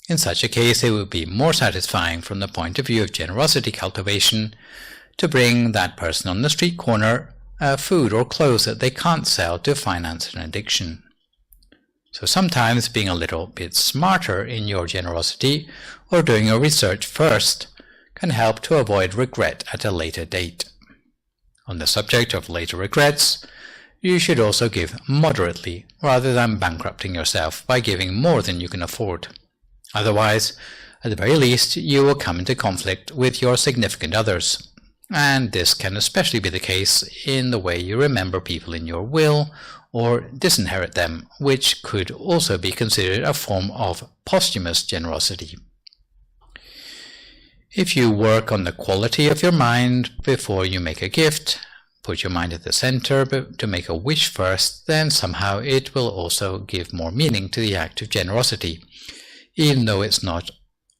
In such a case, it would be more satisfying from the point of view of generosity cultivation to bring that person on the street corner food or clothes that they can't sell to finance an addiction. So sometimes being a little bit smarter in your generosity or doing your research first can help to avoid regret at a later date. On the subject of later regrets, you should also give moderately rather than bankrupting yourself by giving more than you can afford. Otherwise, at the very least, you will come into conflict with your significant others. And this can especially be the case in the way you remember people in your will or disinherit them, which could also be considered a form of posthumous generosity. If you work on the quality of your mind before you make a gift, put your mind at the center to make a wish first, then somehow it will also give more meaning to the act of generosity, even though it's not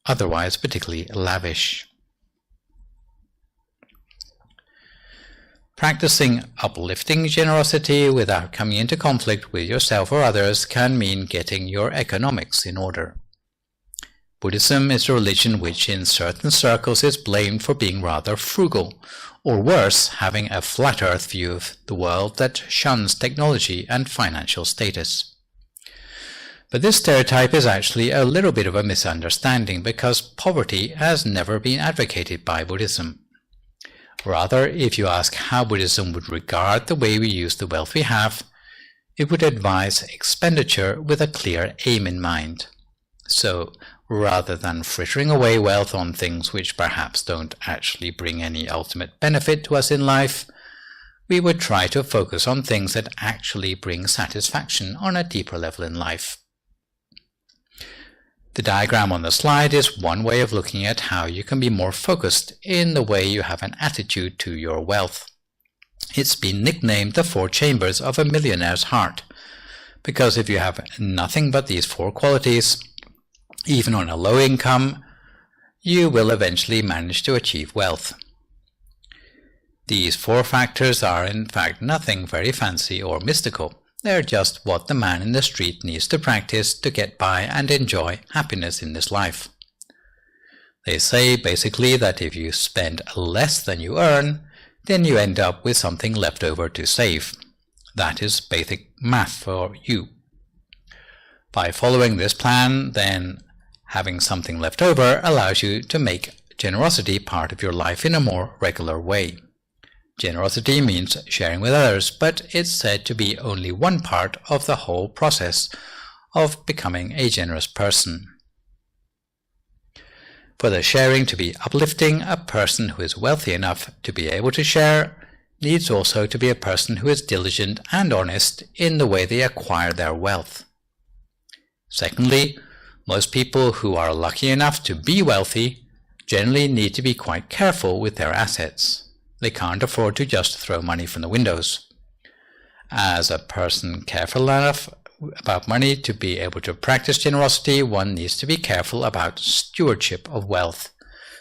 otherwise particularly lavish. Practicing uplifting generosity without coming into conflict with yourself or others can mean getting your economics in order. Buddhism is a religion which in certain circles is blamed for being rather frugal, or worse, having a flat earth view of the world that shuns technology and financial status. But this stereotype is actually a little bit of a misunderstanding because poverty has never been advocated by Buddhism. Rather, if you ask how Buddhism would regard the way we use the wealth we have, it would advise expenditure with a clear aim in mind. So, rather than frittering away wealth on things which perhaps don't actually bring any ultimate benefit to us in life, we would try to focus on things that actually bring satisfaction on a deeper level in life. The diagram on the slide is one way of looking at how you can be more focused in the way you have an attitude to your wealth. It's been nicknamed the 4 chambers of a millionaire's heart, because if you have nothing but these 4 qualities, even on a low income, you will eventually manage to achieve wealth. These 4 factors are in fact nothing very fancy or mystical. They're just what the man in the street needs to practice to get by and enjoy happiness in this life. They say basically that if you spend less than you earn, then you end up with something left over to save. That is basic math for you. By following this plan, then having something left over allows you to make generosity part of your life in a more regular way. Generosity means sharing with others, but it's said to be only one part of the whole process of becoming a generous person. For the sharing to be uplifting, a person who is wealthy enough to be able to share needs also to be a person who is diligent and honest in the way they acquire their wealth. Secondly, most people who are lucky enough to be wealthy generally need to be quite careful with their assets. They can't afford to just throw money from the windows. As a person careful enough about money to be able to practice generosity, one needs to be careful about stewardship of wealth,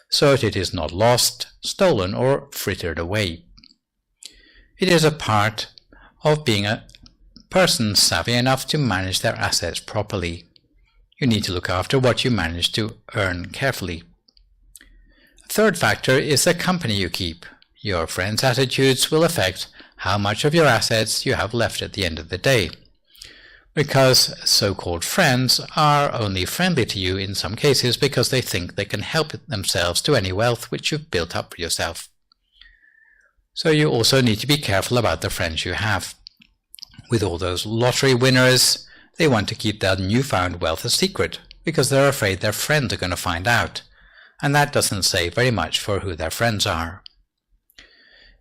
so that it is not lost, stolen, or frittered away. It is a part of being a person savvy enough to manage their assets properly. You need to look after what you manage to earn carefully. A third factor is the company you keep. Your friends' attitudes will affect how much of your assets you have left at the end of the day, because so-called friends are only friendly to you in some cases because they think they can help themselves to any wealth which you've built up for yourself. So you also need to be careful about the friends you have. With all those lottery winners, they want to keep their newfound wealth a secret because they're afraid their friends are going to find out, and that doesn't say very much for who their friends are.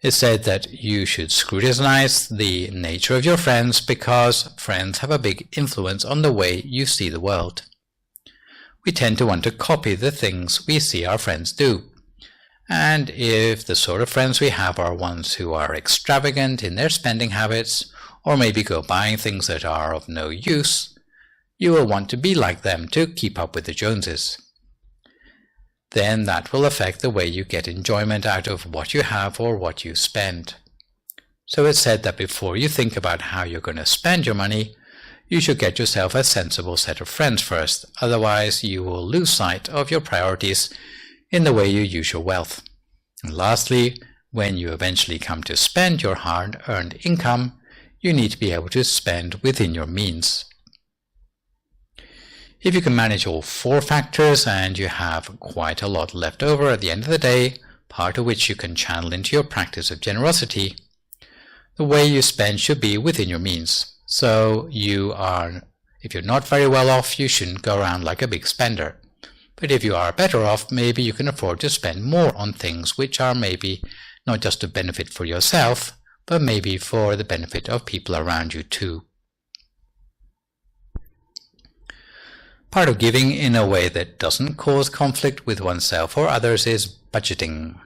It's said that you should scrutinize the nature of your friends because friends have a big influence on the way you see the world. we tend to want to copy the things we see our friends do. And if the sort of friends we have are ones who are extravagant in their spending habits, or maybe go buying things that are of no use, you will want to be like them to keep up with the Joneses. Then that will affect the way you get enjoyment out of what you have or what you spend. So it's said that before you think about how you're going to spend your money, you should get yourself a sensible set of friends first, otherwise you will lose sight of your priorities in the way you use your wealth. And lastly, when you eventually come to spend your hard-earned income, you need to be able to spend within your means. If you can manage all four factors and you have quite a lot left over at the end of the day, part of which you can channel into your practice of generosity, the way you spend should be within your means. So if you're not very well off, you shouldn't go around like a big spender. But if you are better off, maybe you can afford to spend more on things which are maybe not just a benefit for yourself, but maybe for the benefit of people around you too. Part of giving in a way that doesn't cause conflict with oneself or others is budgeting.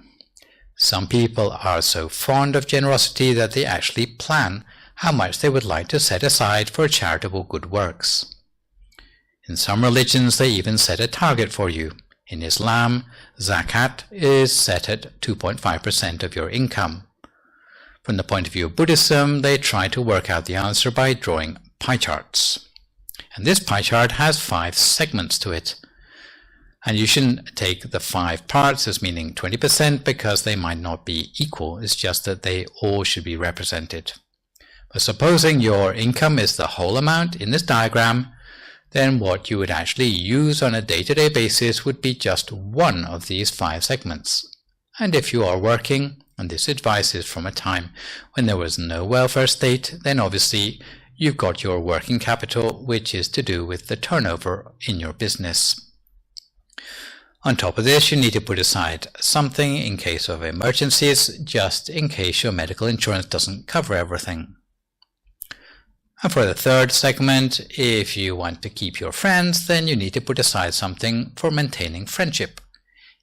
Some people are so fond of generosity that they actually plan how much they would like to set aside for charitable good works. In some religions, they even set a target for you. In Islam, zakat is set at 2.5% of your income. From the point of view of Buddhism, they try to work out the answer by drawing pie charts. And this pie chart has 5 segments to it. And you shouldn't take the 5 parts as meaning 20% because they might not be equal. It's just that they all should be represented. But supposing your income is the whole amount in this diagram, then what you would actually use on a day-to-day basis would be just one of these 5 segments. And if you are working, and this advice is from a time when there was no welfare state, then obviously you've got your working capital, which is to do with the turnover in your business. On top of this, you need to put aside something in case of emergencies, just in case your medical insurance doesn't cover everything. And for the third segment, if you want to keep your friends, then you need to put aside something for maintaining friendship.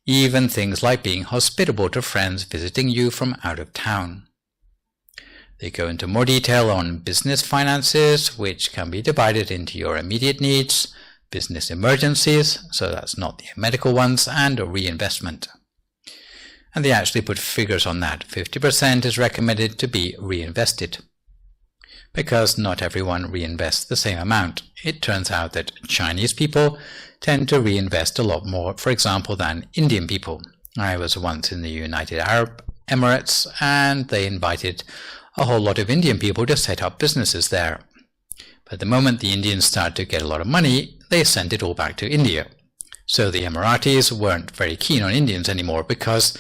Even things like being hospitable to friends visiting you from out of town. They go into more detail on business finances, which can be divided into your immediate needs, business emergencies, so that's not the medical ones, and a reinvestment. And they actually put figures on that. 50% is recommended to be reinvested. Because not everyone reinvests the same amount. It turns out that Chinese people tend to reinvest a lot more, for example, than Indian people. I was once in the United Arab Emirates, and they invited a whole lot of Indian people to set up businesses there. But the moment the Indians started to get a lot of money, they sent it all back to India. So the Emiratis weren't very keen on Indians anymore because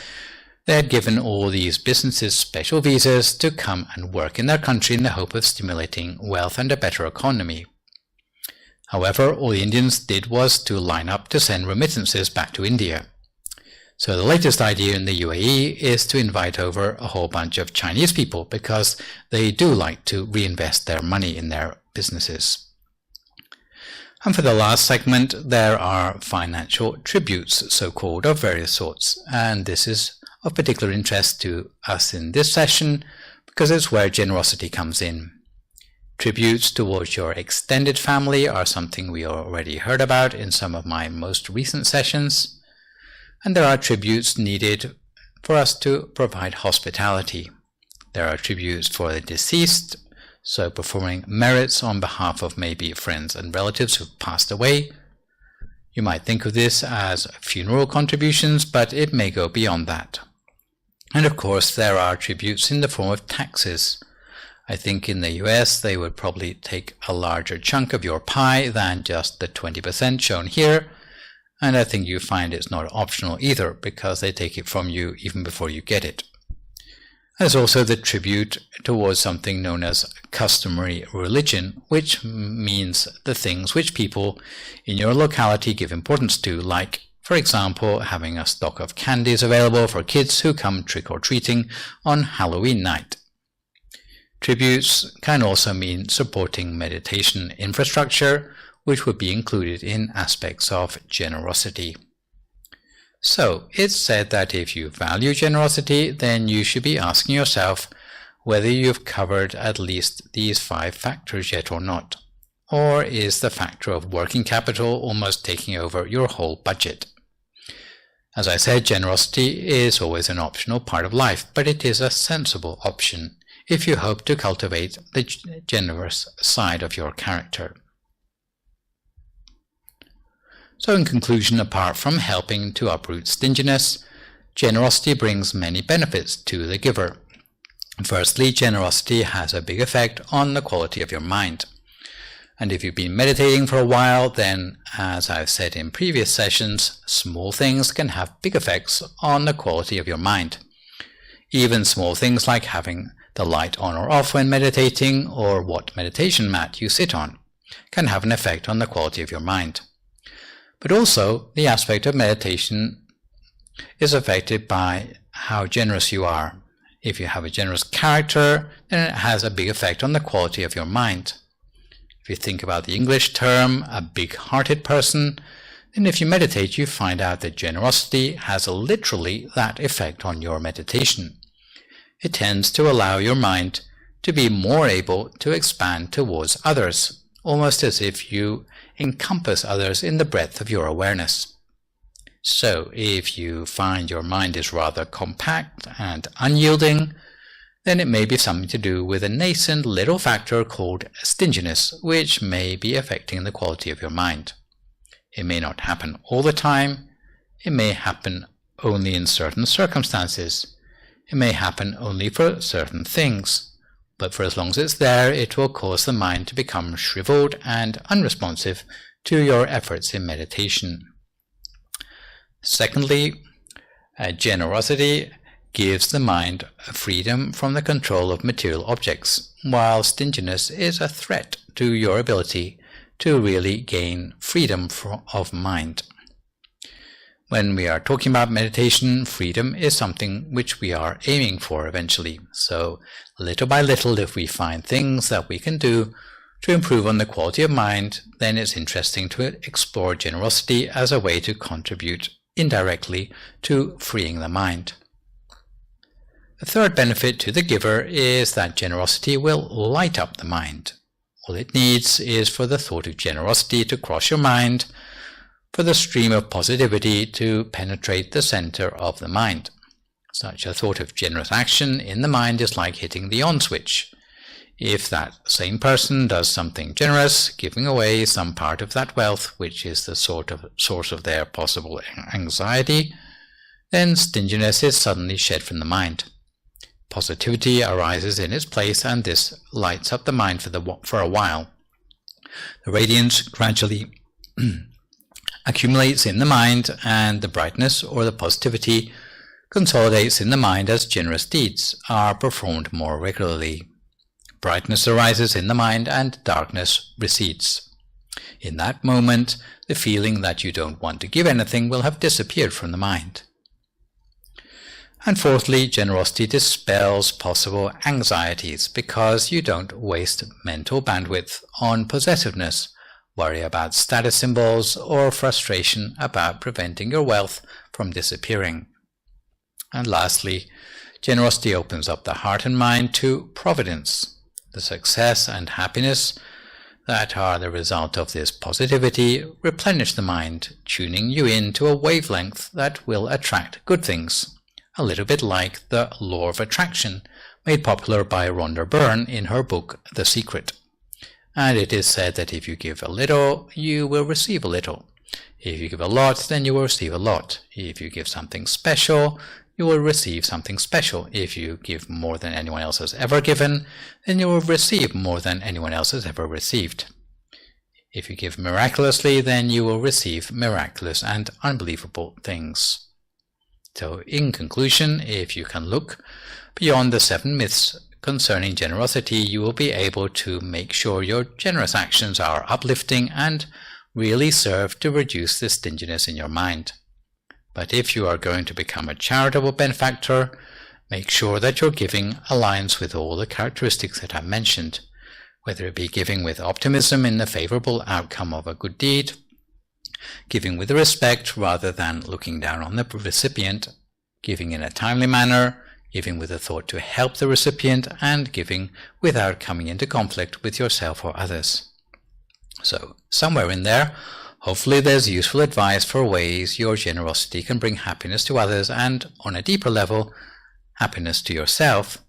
they had given all these businesses special visas to come and work in their country in the hope of stimulating wealth and a better economy. However, all the Indians did was to line up to send remittances back to India. So the latest idea in the UAE is to invite over a whole bunch of Chinese people because they do like to reinvest their money in their businesses. And for the last segment, there are financial tributes, so-called, of various sorts. And this is of particular interest to us in this session because it's where generosity comes in. Tributes towards your extended family are something we already heard about in some of my most recent sessions. And there are tributes needed for us to provide hospitality. There are tributes for the deceased, so performing merits on behalf of maybe friends and relatives who've passed away. You might think of this as funeral contributions, but it may go beyond that. And of course, there are tributes in the form of taxes. I think in the US, they would probably take a larger chunk of your pie than just the 20% shown here. And I think you find it's not optional either because they take it from you even before you get it. There's also the tribute towards something known as customary religion, which means the things which people in your locality give importance to, like, for example, having a stock of candies available for kids who come trick-or-treating on Halloween night. Tributes can also mean supporting meditation infrastructure, which would be included in aspects of generosity. So it's said that if you value generosity, then you should be asking yourself whether you've covered at least these 5 factors yet or not. Or is the factor of working capital almost taking over your whole budget? As I said, generosity is always an optional part of life, but it is a sensible option if you hope to cultivate the generous side of your character. So in conclusion, apart from helping to uproot stinginess, generosity brings many benefits to the giver. Firstly, generosity has a big effect on the quality of your mind. And if you've been meditating for a while, then, as I've said in previous sessions, small things can have big effects on the quality of your mind. Even small things like having the light on or off when meditating, or what meditation mat you sit on, can have an effect on the quality of your mind. But also, the aspect of meditation is affected by how generous you are. If you have a generous character, then it has a big effect on the quality of your mind. If you think about the English term, a big-hearted person, then if you meditate, you find out that generosity has literally that effect on your meditation. It tends to allow your mind to be more able to expand towards others, almost as if you encompass others in the breadth of your awareness. So, if you find your mind is rather compact and unyielding, then it may be something to do with a nascent little factor called stinginess, which may be affecting the quality of your mind. It may not happen all the time. It may happen only in certain circumstances. It may happen only for certain things. But for as long as it's there, it will cause the mind to become shriveled and unresponsive to your efforts in meditation. Secondly, generosity gives the mind freedom from the control of material objects, while stinginess is a threat to your ability to really gain freedom of mind. When we are talking about meditation, freedom is something which we are aiming for eventually. So, little by little, if we find things that we can do to improve on the quality of mind, then it's interesting to explore generosity as a way to contribute indirectly to freeing the mind. The third benefit to the giver is that generosity will light up the mind. All it needs is for the thought of generosity to cross your mind, for the stream of positivity to penetrate the center of the mind. Such a thought of generous action in the mind is like hitting the on switch. If that same person does something generous, giving away some part of that wealth, which is the source of their possible anxiety, then stinginess is suddenly shed from the mind. Positivity arises in its place, and this lights up the mind for a while. The radiance gradually accumulates in the mind, and the brightness or the positivity consolidates in the mind as generous deeds are performed more regularly. Brightness arises in the mind and darkness recedes. In that moment, the feeling that you don't want to give anything will have disappeared from the mind. And fourthly, generosity dispels possible anxieties because you don't waste mental bandwidth on possessiveness, worry about status symbols, or frustration about preventing your wealth from disappearing. And lastly, generosity opens up the heart and mind to providence. The success and happiness that are the result of this positivity replenish the mind, tuning you into a wavelength that will attract good things, a little bit like the law of attraction made popular by Rhonda Byrne in her book The Secret. And it is said that if you give a little, you will receive a little. If you give a lot, then you will receive a lot. If you give something special, you will receive something special. If you give more than anyone else has ever given, then you will receive more than anyone else has ever received. If you give miraculously, then you will receive miraculous and unbelievable things. So, in conclusion, if you can look beyond the 7 myths concerning generosity, you will be able to make sure your generous actions are uplifting and really serve to reduce the stinginess in your mind. But if you are going to become a charitable benefactor, make sure that your giving aligns with all the characteristics that I mentioned, whether it be giving with optimism in the favorable outcome of a good deed, giving with respect rather than looking down on the recipient, giving in a timely manner, giving with a thought to help the recipient, and giving without coming into conflict with yourself or others. So, somewhere in there, hopefully there's useful advice for ways your generosity can bring happiness to others and, on a deeper level, happiness to yourself,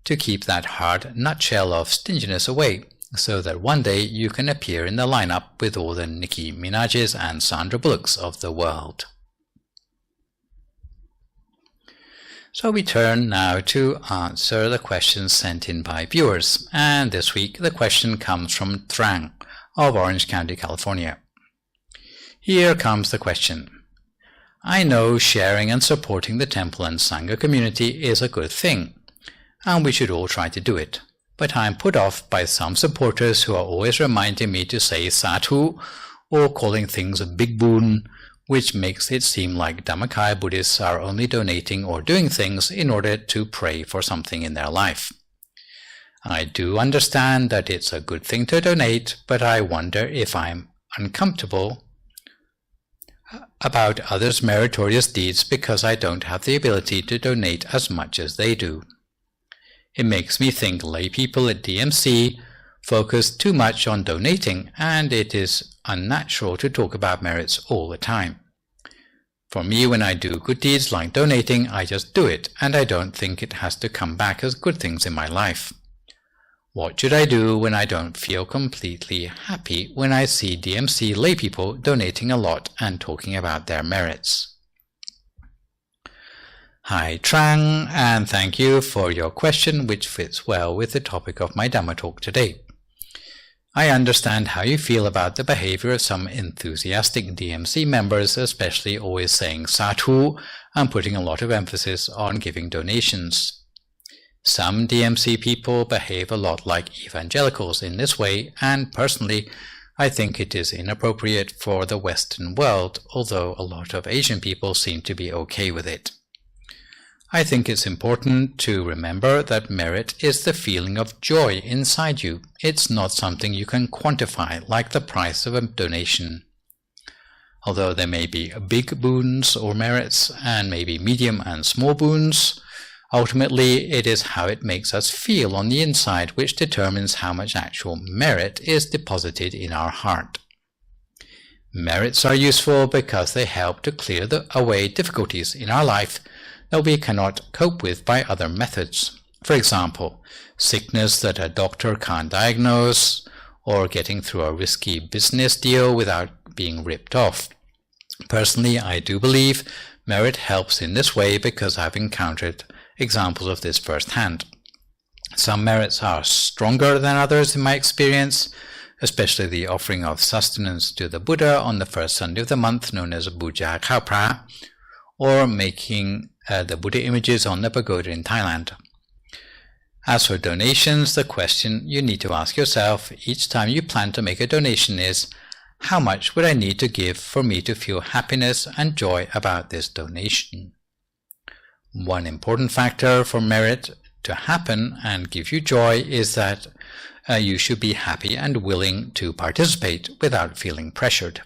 to keep that hard nutshell of stinginess away, so that one day you can appear in the lineup with all the Nicki Minaj's and Sandra Bullocks of the world. So we turn now to answer the questions sent in by viewers, and this week the question comes from Trang of Orange County, California. Here comes the question. I know sharing and supporting the temple and Sangha community is a good thing, and we should all try to do it. But I am put off by some supporters who are always reminding me to say Sadhu or calling things a big boon, which makes it seem like Dhammakaya Buddhists are only donating or doing things in order to pray for something in their life. I do understand that it's a good thing to donate, but I wonder if I'm uncomfortable about others' meritorious deeds because I don't have the ability to donate as much as they do. It makes me think lay people at DMC focus too much on donating, and it is unnatural to talk about merits all the time. For me, when I do good deeds like donating, I just do it, and I don't think it has to come back as good things in my life. What should I do when I don't feel completely happy when I see DMC laypeople donating a lot and talking about their merits? Hi Trang, and thank you for your question, which fits well with the topic of my Dhamma talk today. I understand how you feel about the behavior of some enthusiastic DMC members, especially always saying Sadhu and putting a lot of emphasis on giving donations. Some DMC people behave a lot like evangelicals in this way, and personally, I think it is inappropriate for the Western world, although a lot of Asian people seem to be okay with it. I think it's important to remember that merit is the feeling of joy inside you. It's not something you can quantify like the price of a donation. Although there may be big boons or merits and maybe medium and small boons, ultimately it is how it makes us feel on the inside which determines how much actual merit is deposited in our heart. Merits are useful because they help to clear away difficulties in our life that we cannot cope with by other methods. For example, sickness that a doctor can't diagnose, or getting through a risky business deal without being ripped off. Personally, I do believe merit helps in this way because I've encountered examples of this firsthand. Some merits are stronger than others in my experience, especially the offering of sustenance to the Buddha on the first Sunday of the month, known as Puja Khao Pra, or making the Buddha images on the pagoda in Thailand. As for donations, the question you need to ask yourself each time you plan to make a donation is, how much would I need to give for me to feel happiness and joy about this donation? One important factor for merit to happen and give you joy is that you should be happy and willing to participate without feeling pressured.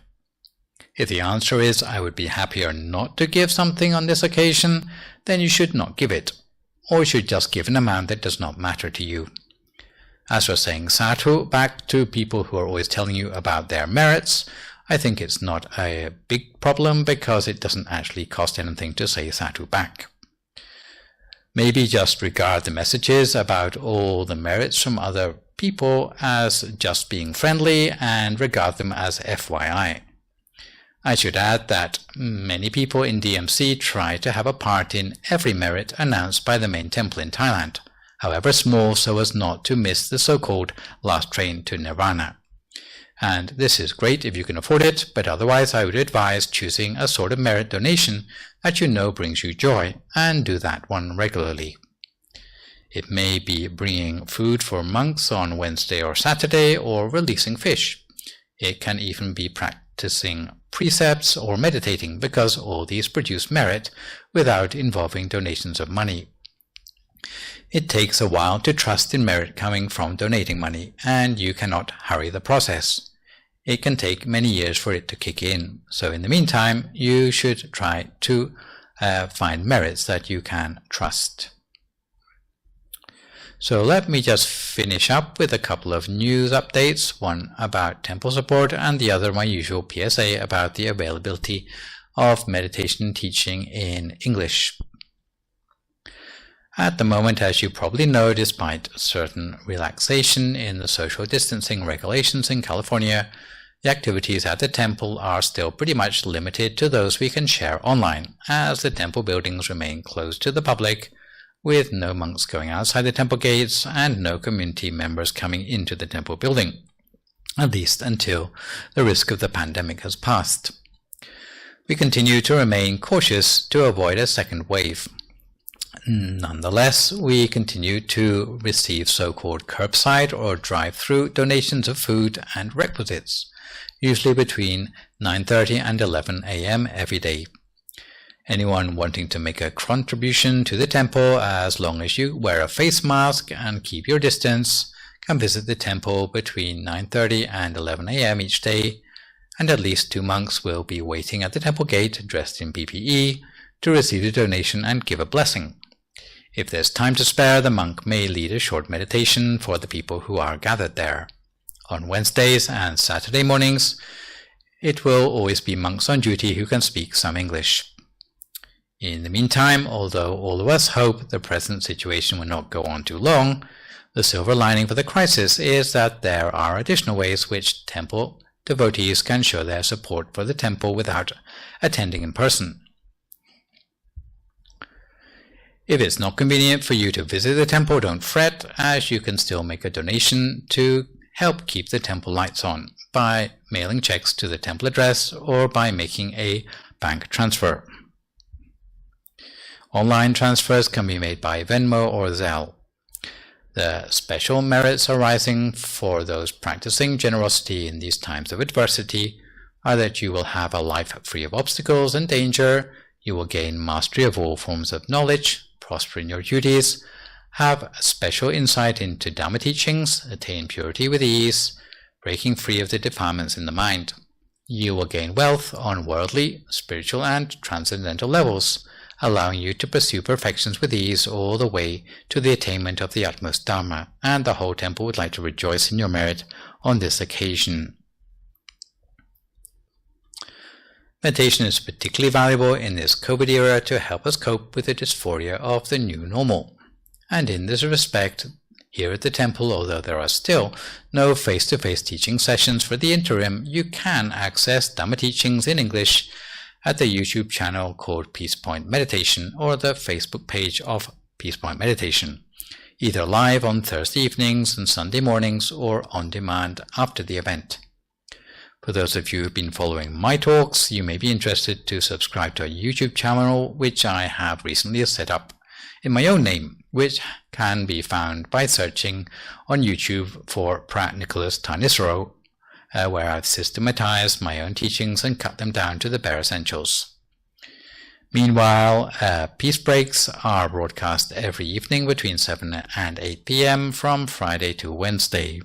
If the answer is, I would be happier not to give something on this occasion, then you should not give it, or you should just give an amount that does not matter to you. As for saying Sadhu back to people who are always telling you about their merits, I think it's not a big problem because it doesn't actually cost anything to say Sadhu back. Maybe just regard the messages about all the merits from other people as just being friendly and regard them as FYI. I should add that many people in DMC try to have a part in every merit announced by the main temple in Thailand, however small, so as not to miss the so-called last train to Nirvana. And this is great if you can afford it, but otherwise I would advise choosing a sort of merit donation that you know brings you joy, and do that one regularly. It may be bringing food for monks on Wednesday or Saturday, or releasing fish. It can even be practicing precepts or meditating, because all these produce merit without involving donations of money. It takes a while to trust in merit coming from donating money, and you cannot hurry the process. It can take many years for it to kick in, so in the meantime, you should try to find merits that you can trust. So let me just finish up with a couple of news updates, one about temple support and the other my usual PSA about the availability of meditation teaching in English. At the moment, as you probably know, despite certain relaxation in the social distancing regulations in California, the activities at the temple are still pretty much limited to those we can share online, as the temple buildings remain closed to the public, with no monks going outside the temple gates and no community members coming into the temple building, at least until the risk of the pandemic has passed. We continue to remain cautious to avoid a second wave. Nonetheless, we continue to receive so-called curbside or drive-through donations of food and requisites, usually between 9:30 and 11 a.m. every day. Anyone wanting to make a contribution to the temple, as long as you wear a face mask and keep your distance, can visit the temple between 9:30 and 11 a.m. each day, and at least 2 monks will be waiting at the temple gate dressed in PPE to receive the donation and give a blessing. If there's time to spare, the monk may lead a short meditation for the people who are gathered there. On Wednesdays and Saturday mornings, it will always be monks on duty who can speak some English. In the meantime, although all of us hope the present situation will not go on too long, the silver lining for the crisis is that there are additional ways which temple devotees can show their support for the temple without attending in person. If it's not convenient for you to visit the temple, don't fret, as you can still make a donation to help keep the temple lights on by mailing checks to the temple address or by making a bank transfer. Online transfers can be made by Venmo or Zelle. The special merits arising for those practicing generosity in these times of adversity are that you will have a life free of obstacles and danger, you will gain mastery of all forms of knowledge, prosper in your duties, have special insight into Dhamma teachings, attain purity with ease, breaking free of the defilements in the mind. You will gain wealth on worldly, spiritual, and transcendental levels, allowing you to pursue perfections with ease all the way to the attainment of the utmost Dharma, and the whole temple would like to rejoice in your merit on this occasion. Meditation is particularly valuable in this COVID era to help us cope with the dysphoria of the new normal. And in this respect, here at the temple, although there are still no face-to-face teaching sessions for the interim, you can access Dhamma teachings in English at the YouTube channel called Peace Point Meditation or the Facebook page of Peace Point Meditation, either live on Thursday evenings and Sunday mornings or on demand after the event. For those of you who have been following my talks, you may be interested to subscribe to a YouTube channel which I have recently set up in my own name, which can be found by searching on YouTube for Prat Nicholas Tarnisaro, where I've systematized my own teachings and cut them down to the bare essentials. Meanwhile, peace breaks are broadcast every evening between 7 and 8 p.m. from Friday to Wednesday.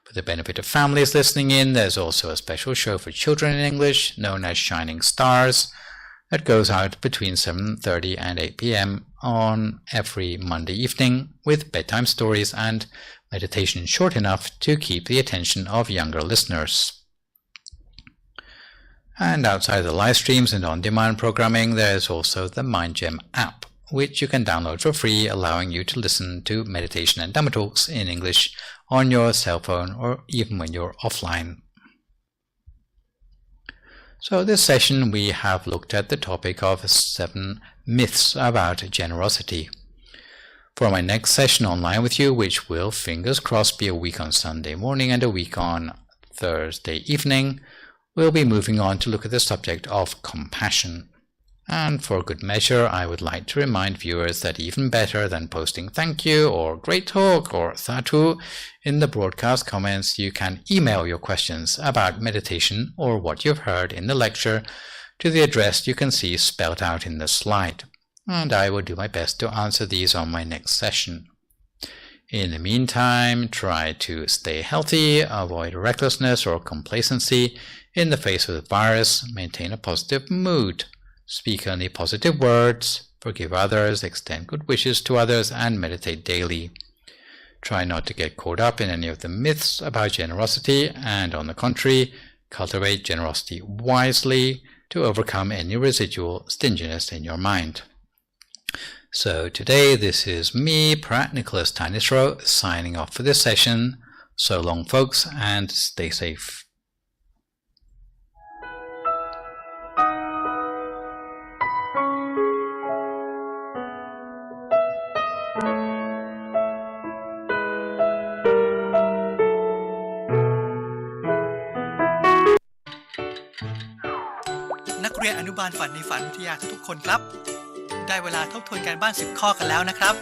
For the benefit of families listening in, there's also a special show for children in English known as Shining Stars that goes out between 7:30 and 8 p.m. on every Monday evening with bedtime stories and meditation short enough to keep the attention of younger listeners. And outside the live streams and on-demand programming, there's also the MindGem app, which you can download for free, allowing you to listen to meditation and Dhamma talks in English on your cell phone or even when you're offline. So this session we have looked at the topic of 7 myths about generosity. For my next session online with you, which will, fingers crossed, be a week on Sunday morning and a week on Thursday evening, we'll be moving on to look at the subject of compassion. And for good measure, I would like to remind viewers that even better than posting thank you or great talk or sadhu in the broadcast comments, you can email your questions about meditation or what you've heard in the lecture to the address you can see spelled out in the slide. and I will do my best to answer these on my next session. In the meantime, try to stay healthy, avoid recklessness or complacency in the face of the virus, maintain a positive mood, speak only positive words, forgive others, extend good wishes to others, and meditate daily. Try not to get caught up in any of the myths about generosity, and on the contrary, cultivate generosity wisely to overcome any residual stinginess in your mind. So today, this is me, Prat Nicholas Tanisro, signing off for this session. So long, folks, and stay safe.นักเรียนอนุบาลฝันในฝันวิทยาทุกคนครับได้เวลาทบทวนการบ้าน10ข้อกันแล้วนะครับ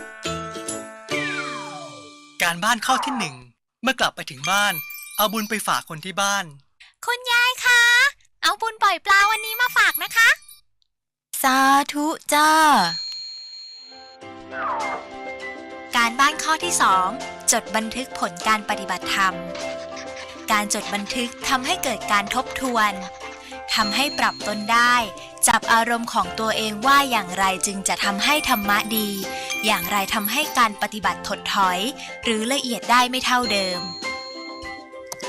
การบ้านข้อที่1เมื่อกลับไปถึงบ้านเอาบุญไปฝากคนที่บ้านคุณยายคะเอาบุญปล่อยปลาวันนี้มาฝากนะคะสาธุจ้าการบ้านข้อที่2จดบันทึกผลการปฏิบัติธรรมการจดบันทึกทำให้เกิดการทบทวนทำให้ปรับตนได้จับอารมณ์ของตัวเองว่าอย่างไรจึงจะทำให้ธรรมะดีอย่างไรทำให้การปฏิบัติถดถอยหรือละเอียดได้ไม่เท่าเดิม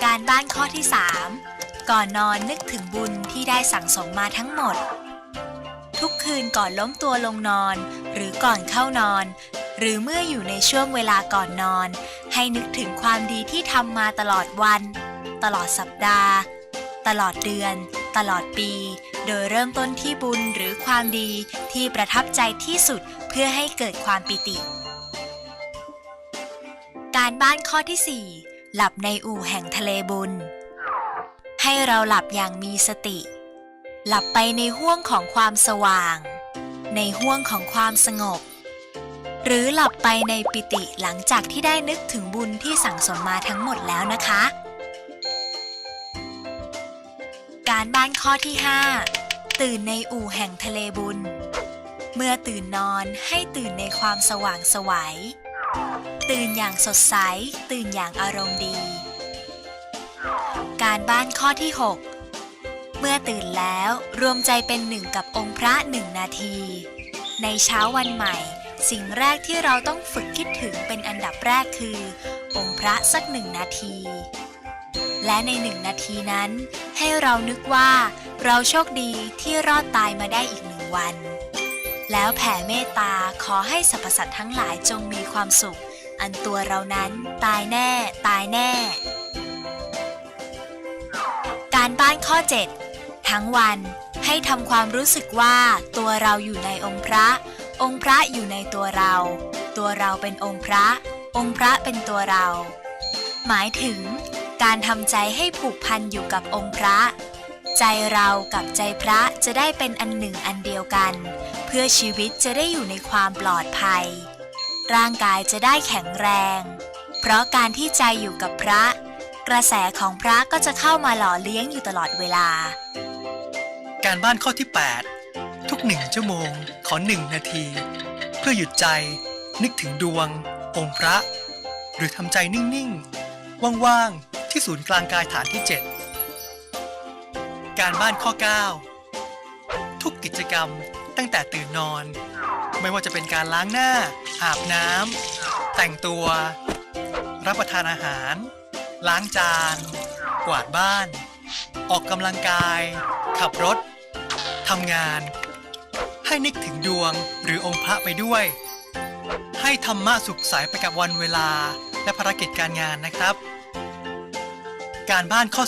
การบ้านข้อที่3ก่อนนอนนึกถึงบุญที่ได้สั่งสมมาทั้งหมดทุกคืนก่อนล้มตัวลงนอนหรือก่อนเข้านอนหรือเมื่ออยู่ในช่วงเวลาก่อนนอนให้นึกถึงความดีที่ทำมาตลอดวันตลอดสัปดาห์ตลอดเดือนตลอดปีโดยเริ่มต้นที่บุญหรือความดีที่ประทับใจที่สุดเพื่อให้เกิดความปิติการบ้านข้อที่4หลับในอู่แห่งทะเลบุญให้เราหลับอย่างมีสติหลับไปในห้วงของความสว่างในห้วงของความสงบหรือหลับไปในปิติหลังจากที่ได้นึกถึงบุญที่สั่งสมมาทั้งหมดแล้วนะคะการบ้านข้อที่5ตื่นในอู่แห่งทะเลบุญเมื่อตื่นนอนให้ตื่นในความสว่างไสวตื่นอย่างสดใสตื่นอย่างอารมณ์ดีการบ้านข้อที่6เมื่อตื่นแล้วรวมใจเป็นหนึ่งกับองค์พระ1 นาทีในเช้าวันใหม่สิ่งแรกที่เราต้องฝึกคิดถึงเป็นอันดับแรกคือองค์พระสัก1 นาทีและใน1 นาทีนั้นให้เรานึกว่าเราโชคดีที่รอดตายมาได้อีก1 วันแล้วแผ่เมตตาขอให้สรรพสัตว์ทั้งหลายจงมีความสุขอันตัวเรานั้นตายแน่ตายแน่การบ้านข้อ7ทั้งวันให้ทำความรู้สึกว่าตัวเราอยู่ในองค์พระองค์พระอยู่ในตัวเราตัวเราเป็นองค์พระองค์พระเป็นตัวเราหมายถึงการทำใจให้ผูกพันอยู่กับองค์พระใจเรากับใจพระจะได้เป็นอันหนึ่งอันเดียวกันเพื่อชีวิตจะได้อยู่ในความปลอดภัยร่างกายจะได้แข็งแรงเพราะการที่ใจอยู่กับพระกระแสของพระก็จะเข้ามาหล่อเลี้ยงอยู่ตลอดเวลาการบ้านข้อที่8ทุก1 ชั่วโมงขอ1 นาทีเพื่อหยุดใจนึกถึงดวงองค์พระหรือทำใจนิ่งๆว่างๆที่ศูนย์กลางกายฐานที่7การบ้านข้อ9ทุกกิจกรรมตั้งแต่ตื่นนอนไม่ว่าจะเป็นการล้างหน้าอาบน้ำแต่งตัวรับประทานอาหารล้างจานกวาดบ้านออกกำลังกายขับรถทำงานให้นึกถึงดวงหรือองค์พระไปด้วยให้ธรรมะสุขใสไปกับวันเวลาและภารกิจการงานนะครับการบ้านข้อ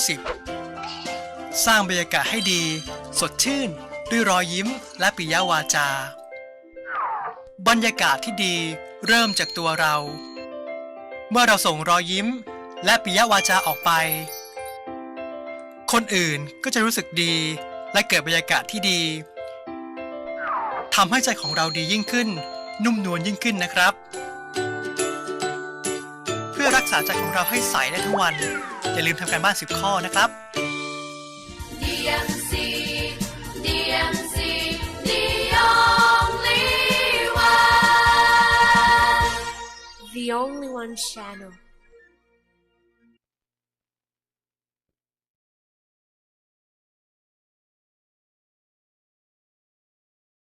10สร้างบรรยากาศให้ดีสดชื่นด้วยรอยยิ้มและปิยวาจาบรรยากาศที่ดีเริ่มจากตัวเราเมื่อเราส่งรอยยิ้มและปิยวาจาออกไปคนอื่นก็จะรู้สึกดีและเกิดบรรยากาศที่ดีทำให้ใจของเราดียิ่งขึ้นนุ่มนวลยิ่งขึ้นนะครับเพื่อรักษาใจของเราให้ใสได้ทั้งวันอย่าลืมทำการบ้าน10 ข้อนะครับ DIMC DIMC the only one channel